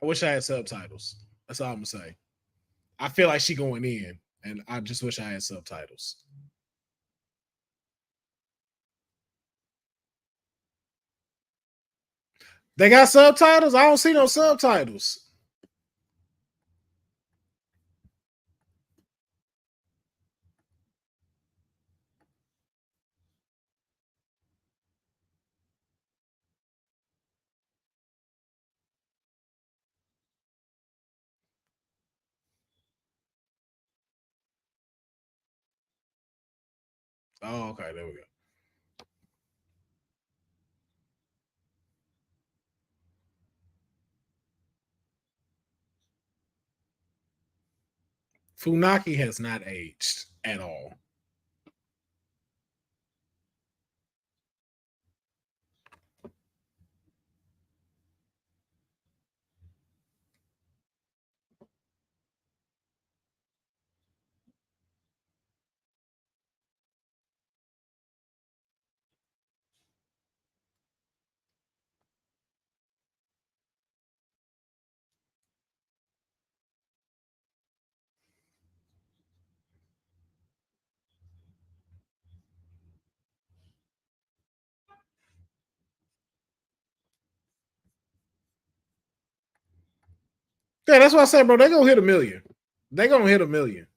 I wish I had subtitles. That's all I'm gonna say. I feel like she going in, and I just wish I had subtitles. They got subtitles? I don't see no subtitles. Oh, okay, there we go. Funaki has not aged at all. Yeah, that's what I said, bro. They gonna hit 1 million. They gonna hit 1 million.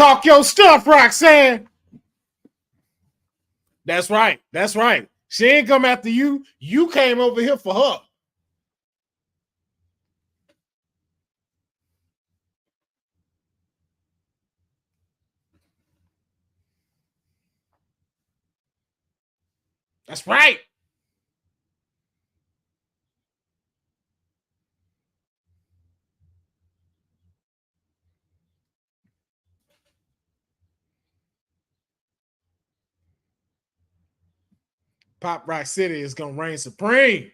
Talk your stuff, Roxanne. That's right. That's right. She ain't come after you. You came over here for her. That's right. Pop Rock City is gonna reign supreme.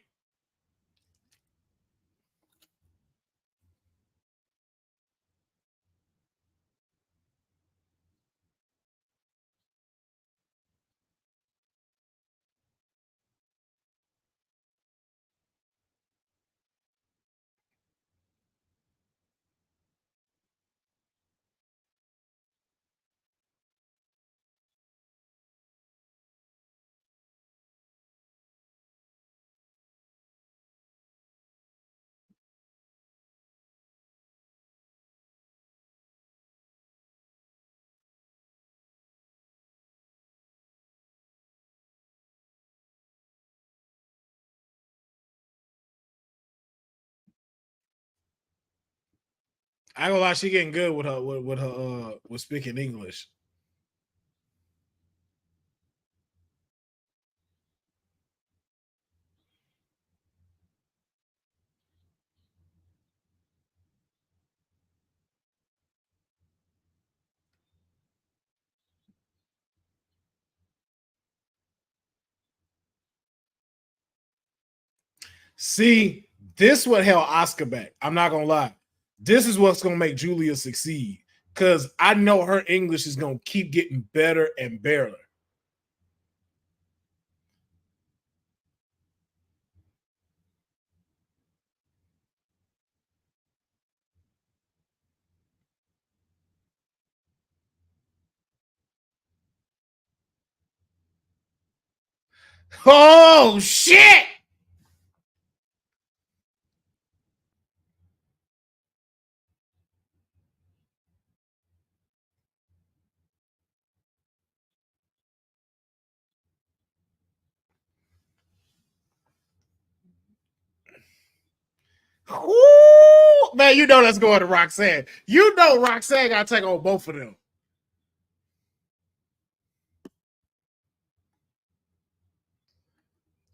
I ain't gonna lie, she getting good with speaking English. See, this what held Oscar back. I'm not gonna lie. This is what's gonna make Julia succeed. Cause I know her English is gonna keep getting better and better. Oh shit! Ooh, man, you know that's going to Roxanne. You know Roxanne got to take on both of them.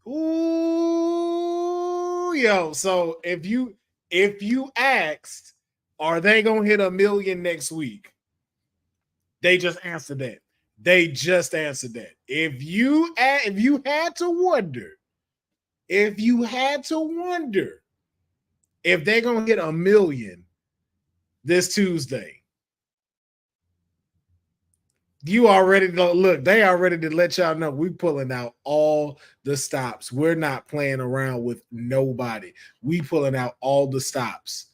Ooh, yo. So if you asked, are they gonna hit 1,000,000 next week? They just answered that. They just answered that. If you had to wonder, if you had to wonder if they're gonna hit 1,000,000 this Tuesday, you already know. Look, they already to let y'all know we pulling out all the stops. We're not playing around with nobody. We pulling out all the stops.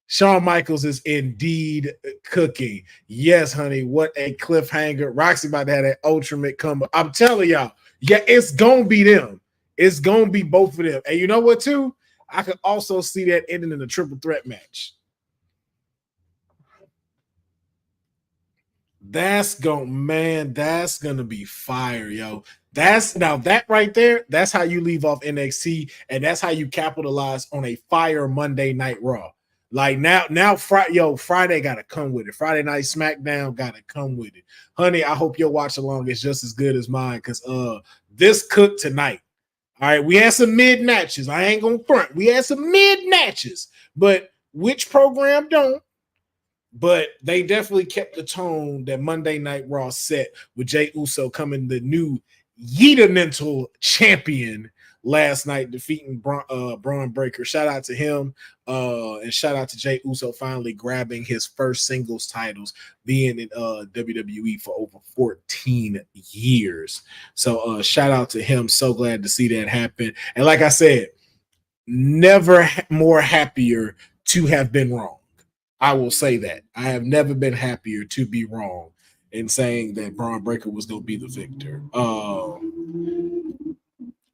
Shawn Michaels is indeed cooking. Yes, honey. What a cliffhanger. Roxy about to have that ultimate come up. I'm telling y'all, yeah, it's gonna be them. It's gonna be both of them. And you know what, too? I could also see that ending in a triple threat match. That's gonna be fire, yo. That's now that right there, that's how you leave off NXT, and that's how you capitalize on a fire Monday Night Raw. Like now Friday gotta come with it. Friday Night SmackDown gotta come with it. Honey, I hope your watch along is just as good as mine, because this cooked tonight. All right, we had some mid matches. I ain't gonna front. We had some mid matches, but which program don't? But they definitely kept the tone that Monday Night Raw set with Jey Uso coming the new Yeetamental champion last night, defeating Braun Breaker. Shout out to him, and shout out to Jey Uso finally grabbing his first singles titles, being in WWE for over 14 years. So shout out to him. So glad to see that happen. And like I said, never more happier to have been wrong. I will say that. I have never been happier to be wrong in saying that Braun Breaker was going to be the victor.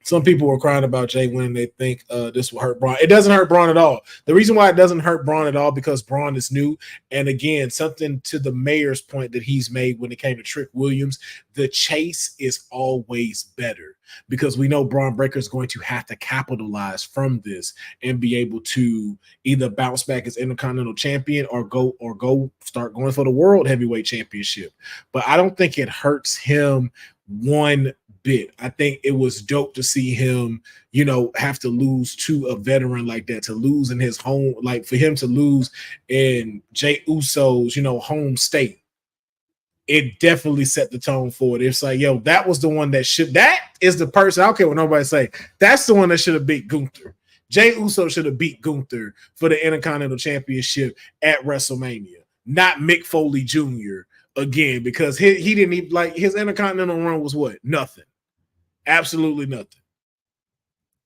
Some people were crying about Jay winning. They think this will hurt Braun. It doesn't hurt Braun at all. The reason why it doesn't hurt Braun at all because Braun is new. And again, something to the mayor's point that he's made when it came to Trick Williams, the chase is always better because we know Braun Breaker is going to have to capitalize from this and be able to either bounce back as Intercontinental Champion or go start going for the World Heavyweight Championship. But I don't think it hurts him one bit. I think it was dope to see him, have to lose to a veteran like that, to lose in his home, like for him to lose in Jey Uso's, home state. It definitely set the tone for it. It's like, yo, that was the one that is the person. I don't care what nobody say. That's the one that should have beat Gunther. Jey Uso should have beat Gunther for the Intercontinental Championship at WrestleMania, not Mick Foley Jr. again, because he didn't even, like, his Intercontinental run was what? Nothing. Absolutely nothing.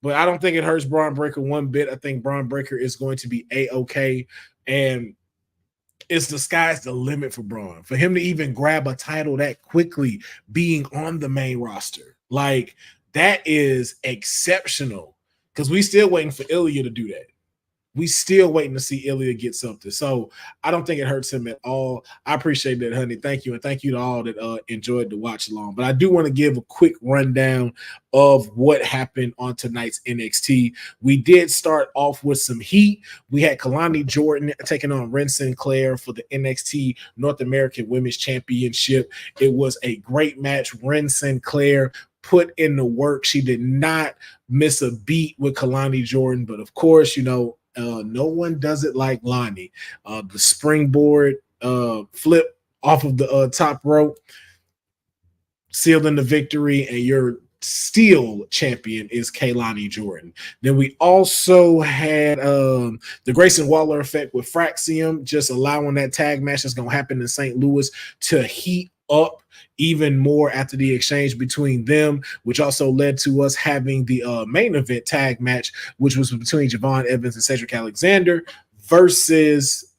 But I don't think it hurts Braun Breaker one bit. I think Braun Breaker is going to be A-okay. And it's the sky's the limit for Braun. For him to even grab a title that quickly being on the main roster, like, that is exceptional. Because we still waiting for Ilya to do that. We still waiting to see Ilya get something. So I don't think it hurts him at all. I appreciate that, honey. Thank you. And thank you to all that enjoyed the watch along. But I do want to give a quick rundown of what happened on tonight's NXT. We did start off with some heat. We had Kalani Jordan taking on Ren Sinclair for the NXT North American Women's Championship. It was a great match. Ren Sinclair put in the work. She did not miss a beat with Kalani Jordan. But of course, no one does it like Lonnie. The springboard flip off of the top rope, sealed in the victory, and your steel champion is Kalani Jordan. Then we also had the Grayson Waller effect with Fraxium, just allowing that tag match that's going to happen in St. Louis to heat up even more after the exchange between them, which also led to us having the main event tag match, which was between Javon Evans and Cedric Alexander versus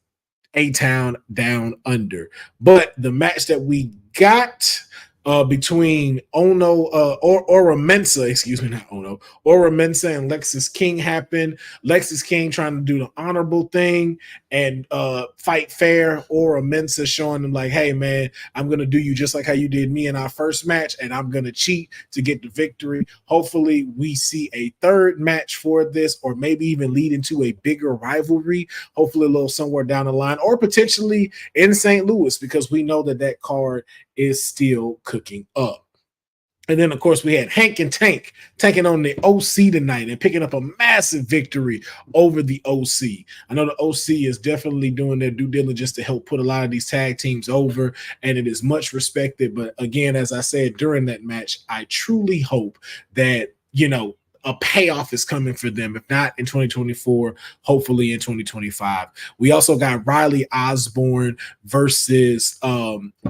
A-Town Down Under. But the match that we got between Ora Mensa and Lexis King happened. Lexis King trying to do the honorable thing and fight fair. Ora Mensa showing them like, hey man, I'm gonna do you just like how you did me in our first match, and I'm gonna cheat to get the victory. Hopefully we see a third match for this, or maybe even lead into a bigger rivalry, hopefully a little somewhere down the line, or potentially in St. Louis, because we know that card is still cooking up. And then, of course, we had Hank and Tank taking on the OC tonight and picking up a massive victory over the OC. I know the OC is definitely doing their due diligence to help put a lot of these tag teams over, and it is much respected. But again, as I said during that match, I truly hope that, a payoff is coming for them. If not in 2024, hopefully in 2025. We also got Riley Osborne versus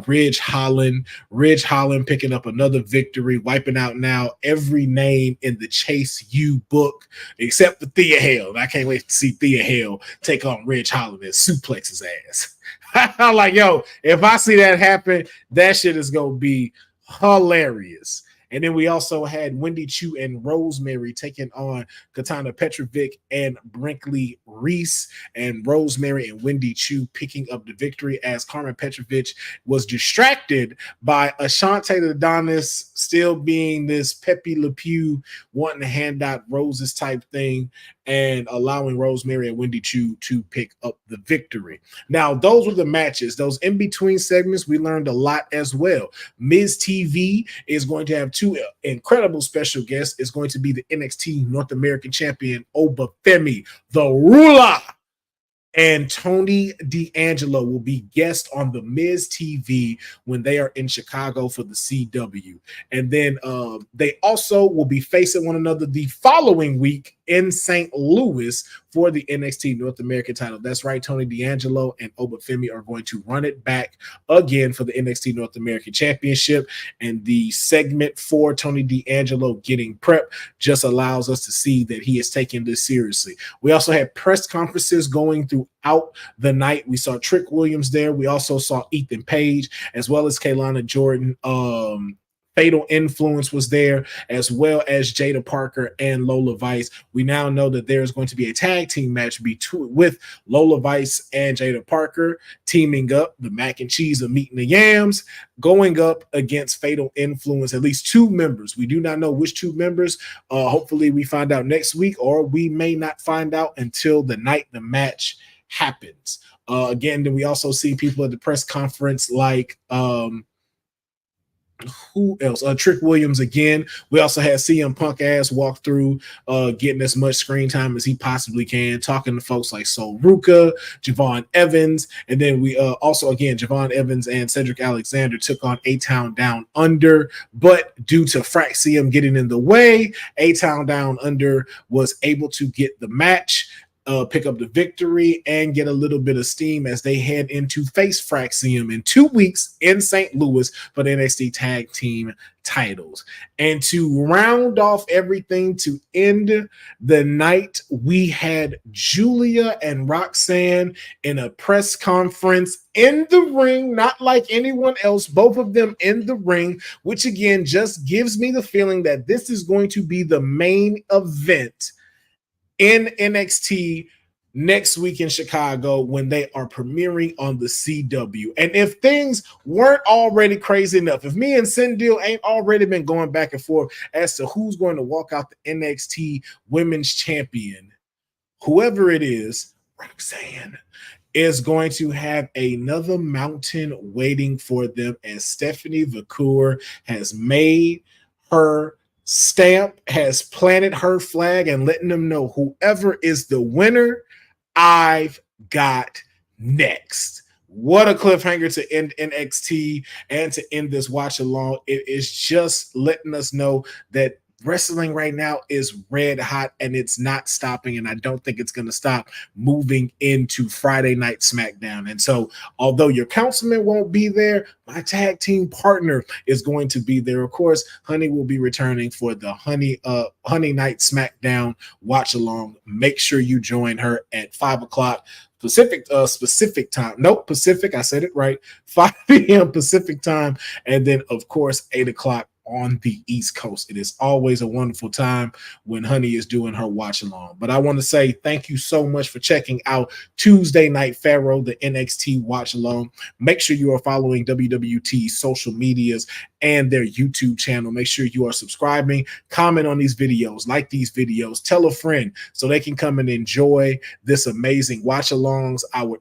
Ridge Holland. Ridge Holland picking up another victory, wiping out now every name in the Chase U book except for Thea Hale. I can't wait to see Thea Hale take on Ridge Holland and suplex his ass. I'm like, yo, if I see that happen, that shit is going to be hilarious. And then we also had Wendy Chu and Rosemary taking on Katana Petrovic and Brinkley Reese, and Rosemary and Wendy Chu picking up the victory as Carmen Petrovic was distracted by Ashante Adonis still being this Pepe Le Pew wanting to hand out roses type thing, and allowing Rosemary and Wendy Chu to pick up the victory. Now, those were the matches. Those in-between segments, we learned a lot as well. Miz TV is going to have two incredible special guests. It's going to be the NXT North American Champion, Obafemi, the ruler. And Tony D'Angelo will be guest on the Miz TV when they are in Chicago for the CW. And then they also will be facing one another the following week in St. Louis for the NXT North American title. That's right, Tony D'Angelo and Obafemi are going to run it back again for the NXT North American Championship. And the segment for Tony D'Angelo getting prep just allows us to see that he is taking this seriously. We also had press conferences going throughout the night. We saw Trick Williams there. We also saw Ethan Page as well as Kaylana Jordan Fatal Influence was there, as well as Jada Parker and Lola Vice. We now know that there's going to be a tag team match with Lola Vice and Jada Parker teaming up, the mac and cheese of meat and the yams, going up against Fatal Influence, at least 2 members. We do not know which 2 members. Hopefully we find out next week, or we may not find out until the night the match happens. Again, then we also see people at the press conference like who else? Trick Williams again. We also had CM Punk ass walk through, getting as much screen time as he possibly can, talking to folks like Sol Ruka, Javon Evans, and then we also again Javon Evans and Cedric Alexander took on A-Town Down Under, but due to Fraxium getting in the way, A-Town Down Under was able to get the match, pick up the victory, and get a little bit of steam as they head into face Fraxium in 2 weeks in St. Louis for the NXT Tag Team titles. And to round off everything, to end the night, we had Julia and Roxanne in a press conference in the ring, not like anyone else, both of them in the ring, which again just gives me the feeling that this is going to be the main event in NXT next week in Chicago when they are premiering on the CW. And if things weren't already crazy enough, if me and Cindil ain't already been going back and forth as to who's going to walk out the NXT Women's Champion, whoever it is, Roxanne is going to have another mountain waiting for them, as Stephanie Vacour has made her stamp, has planted her flag, and letting them know whoever is the winner, I've got next. What a cliffhanger to end NXT and to end this watch along. It is just letting us know that wrestling right now is red hot and it's not stopping, and I don't think it's going to stop moving into Friday Night SmackDown. And so although your councilman won't be there, my tag team partner is going to be there. Of course, Honey will be returning for the Honey Night SmackDown watch along. Make sure you join her at 5 o'clock Pacific time. Nope, Pacific. I said it right. 5 p.m. Pacific time. And then, of course, 8 o'clock on the East Coast. It is always a wonderful time when Honey is doing her watch along. But I want to say thank you so much for checking out Tuesday Night Pharaoh, the NXT watch along. Make sure you are following WWT's social medias and their YouTube channel. Make sure you are subscribing, comment on these videos, like these videos, tell a friend so they can come and enjoy this amazing watch alongs, our our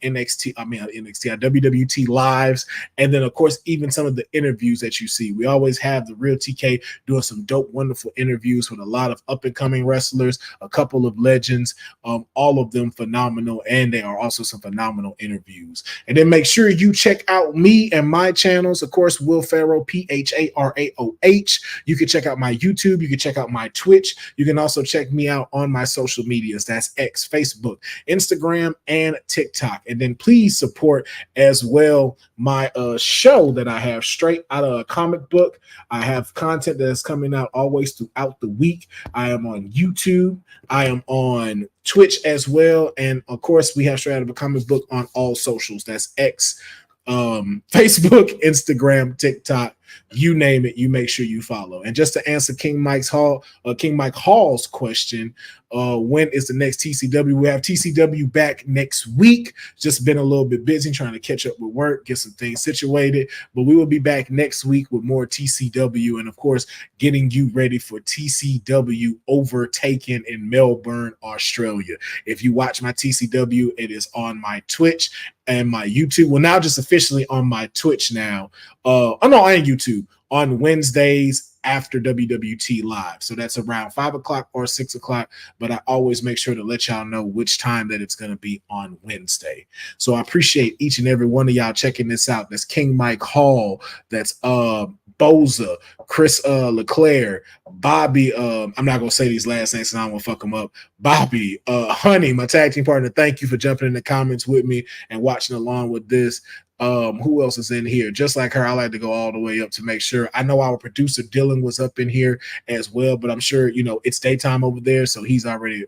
WWT lives, and then of course even some of the interviews that you see. We always have the Real TK doing some dope, wonderful interviews with a lot of up and coming wrestlers, a couple of legends, all of them phenomenal, and they are also some phenomenal interviews. And then make sure you check out me and my channels. Of course, Will Pharaoh, PHARAOH. You can check out my YouTube. You can check out my Twitch. You can also check me out on my social medias. That's X, Facebook, Instagram, and TikTok. And then please support as well my show that I have straight out of a comic book. I have content that is coming out always throughout the week. I am on YouTube. I am on Twitch as well. And of course, we have straight out of a comic book on all socials. That's X, Facebook, Instagram, TikTok, you name it, you make sure you follow. And just to answer King Mike Hall's question, when is the next TCW? We have TCW back next week. Just been a little bit busy trying to catch up with work, get some things situated, but we will be back next week with more TCW, and of course getting you ready for TCW Overtaken in Melbourne, Australia. If you watch my TCW, it is on my Twitch and my YouTube. Well, now just officially on my Twitch now. And YouTube on Wednesdays after WWT live. So that's around 5 o'clock or 6 o'clock, but I always make sure to let y'all know which time that it's going to be on Wednesday. So I appreciate each and every one of y'all checking this out. That's King Mike Hall. That's Boza, Chris Leclerc, Bobby. I'm not going to say these last names, and I don't want to fuck them up. Bobby, Honey, my tag team partner. Thank you for jumping in the comments with me and watching along with this. Who else is in here? Just like her, I like to go all the way up to make sure. I know our producer Dylan was up in here as well, but I'm sure it's daytime over there, so he's already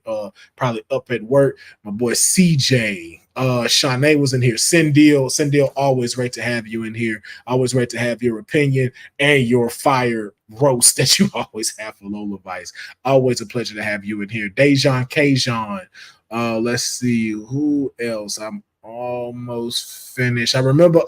probably up at work. My boy CJ, Shanae was in here. Cindy, always great to have you in here. Always great to have your opinion and your fire roast that you always have for Lola Vice. Always a pleasure to have you in here. Dejan Kajon. Let's see who else. I'm almost finished. I remember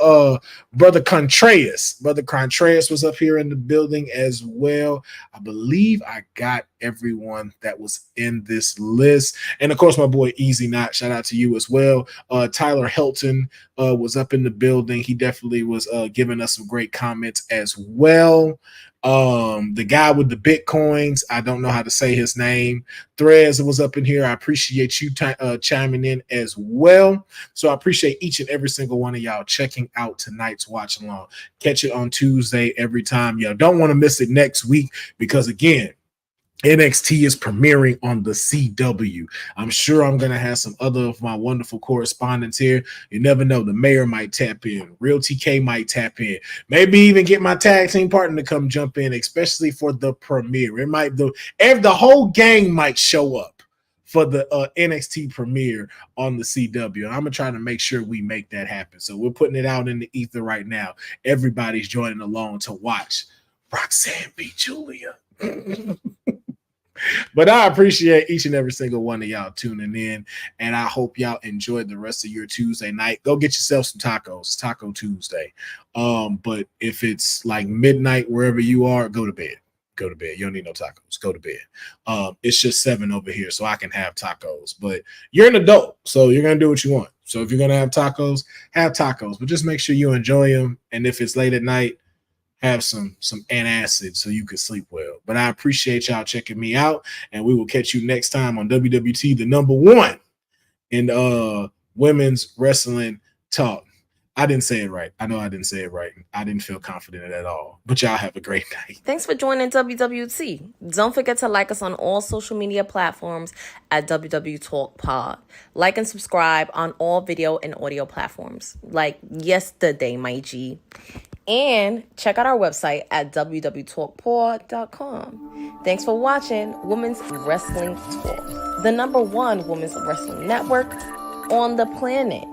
Brother Contreras. Brother Contreras was up here in the building as well. I believe I got everyone that was in this list. And of course, my boy Easy Knot. Shout out to you as well. Tyler Helton was up in the building. He definitely was giving us some great comments as well. The guy with the Bitcoins, I don't know how to say his name. Threads was up in here. I appreciate you chiming in as well. So I appreciate each and every single one of y'all checking out tonight's watch along. Catch it on Tuesday every time. Y'all don't want to miss it next week because, again, NXT is premiering on the CW. I'm sure I'm going to have some other of my wonderful correspondents here. You never know. The mayor might tap in. Real TK might tap in. Maybe even get my tag team partner to come jump in, especially for the premiere. It might the whole gang might show up for the NXT premiere on the CW. And I'm going to try to make sure we make that happen. So we're putting it out in the ether right now. Everybody's joining along to watch Roxanne beat Julia. But I appreciate each and every single one of y'all tuning in, and I hope y'all enjoyed the rest of your Tuesday night. Go get yourself some tacos. It's Taco Tuesday. But if it's like midnight wherever you are, go to bed. Go to bed. You don't need no tacos. Go to bed. It's just 7 over here, so I can have tacos. But you're an adult, so you're gonna do what you want. So if you're gonna have tacos, but just make sure you enjoy them. And if it's late at night, have some antacid so you can sleep well. But I appreciate y'all checking me out, and we will catch you next time on WWT, the #1 in women's wrestling talk. I didn't say it right. I know I didn't say it right. I didn't feel confident at all. But y'all have a great night. Thanks for joining WWT. Don't forget to like us on all social media platforms at WW Talk Pod. Like and subscribe on all video and audio platforms like yesterday, my G. And check out our website at www.talkpod.com. Thanks for watching Women's Wrestling Talk, the #1 women's wrestling network on the planet.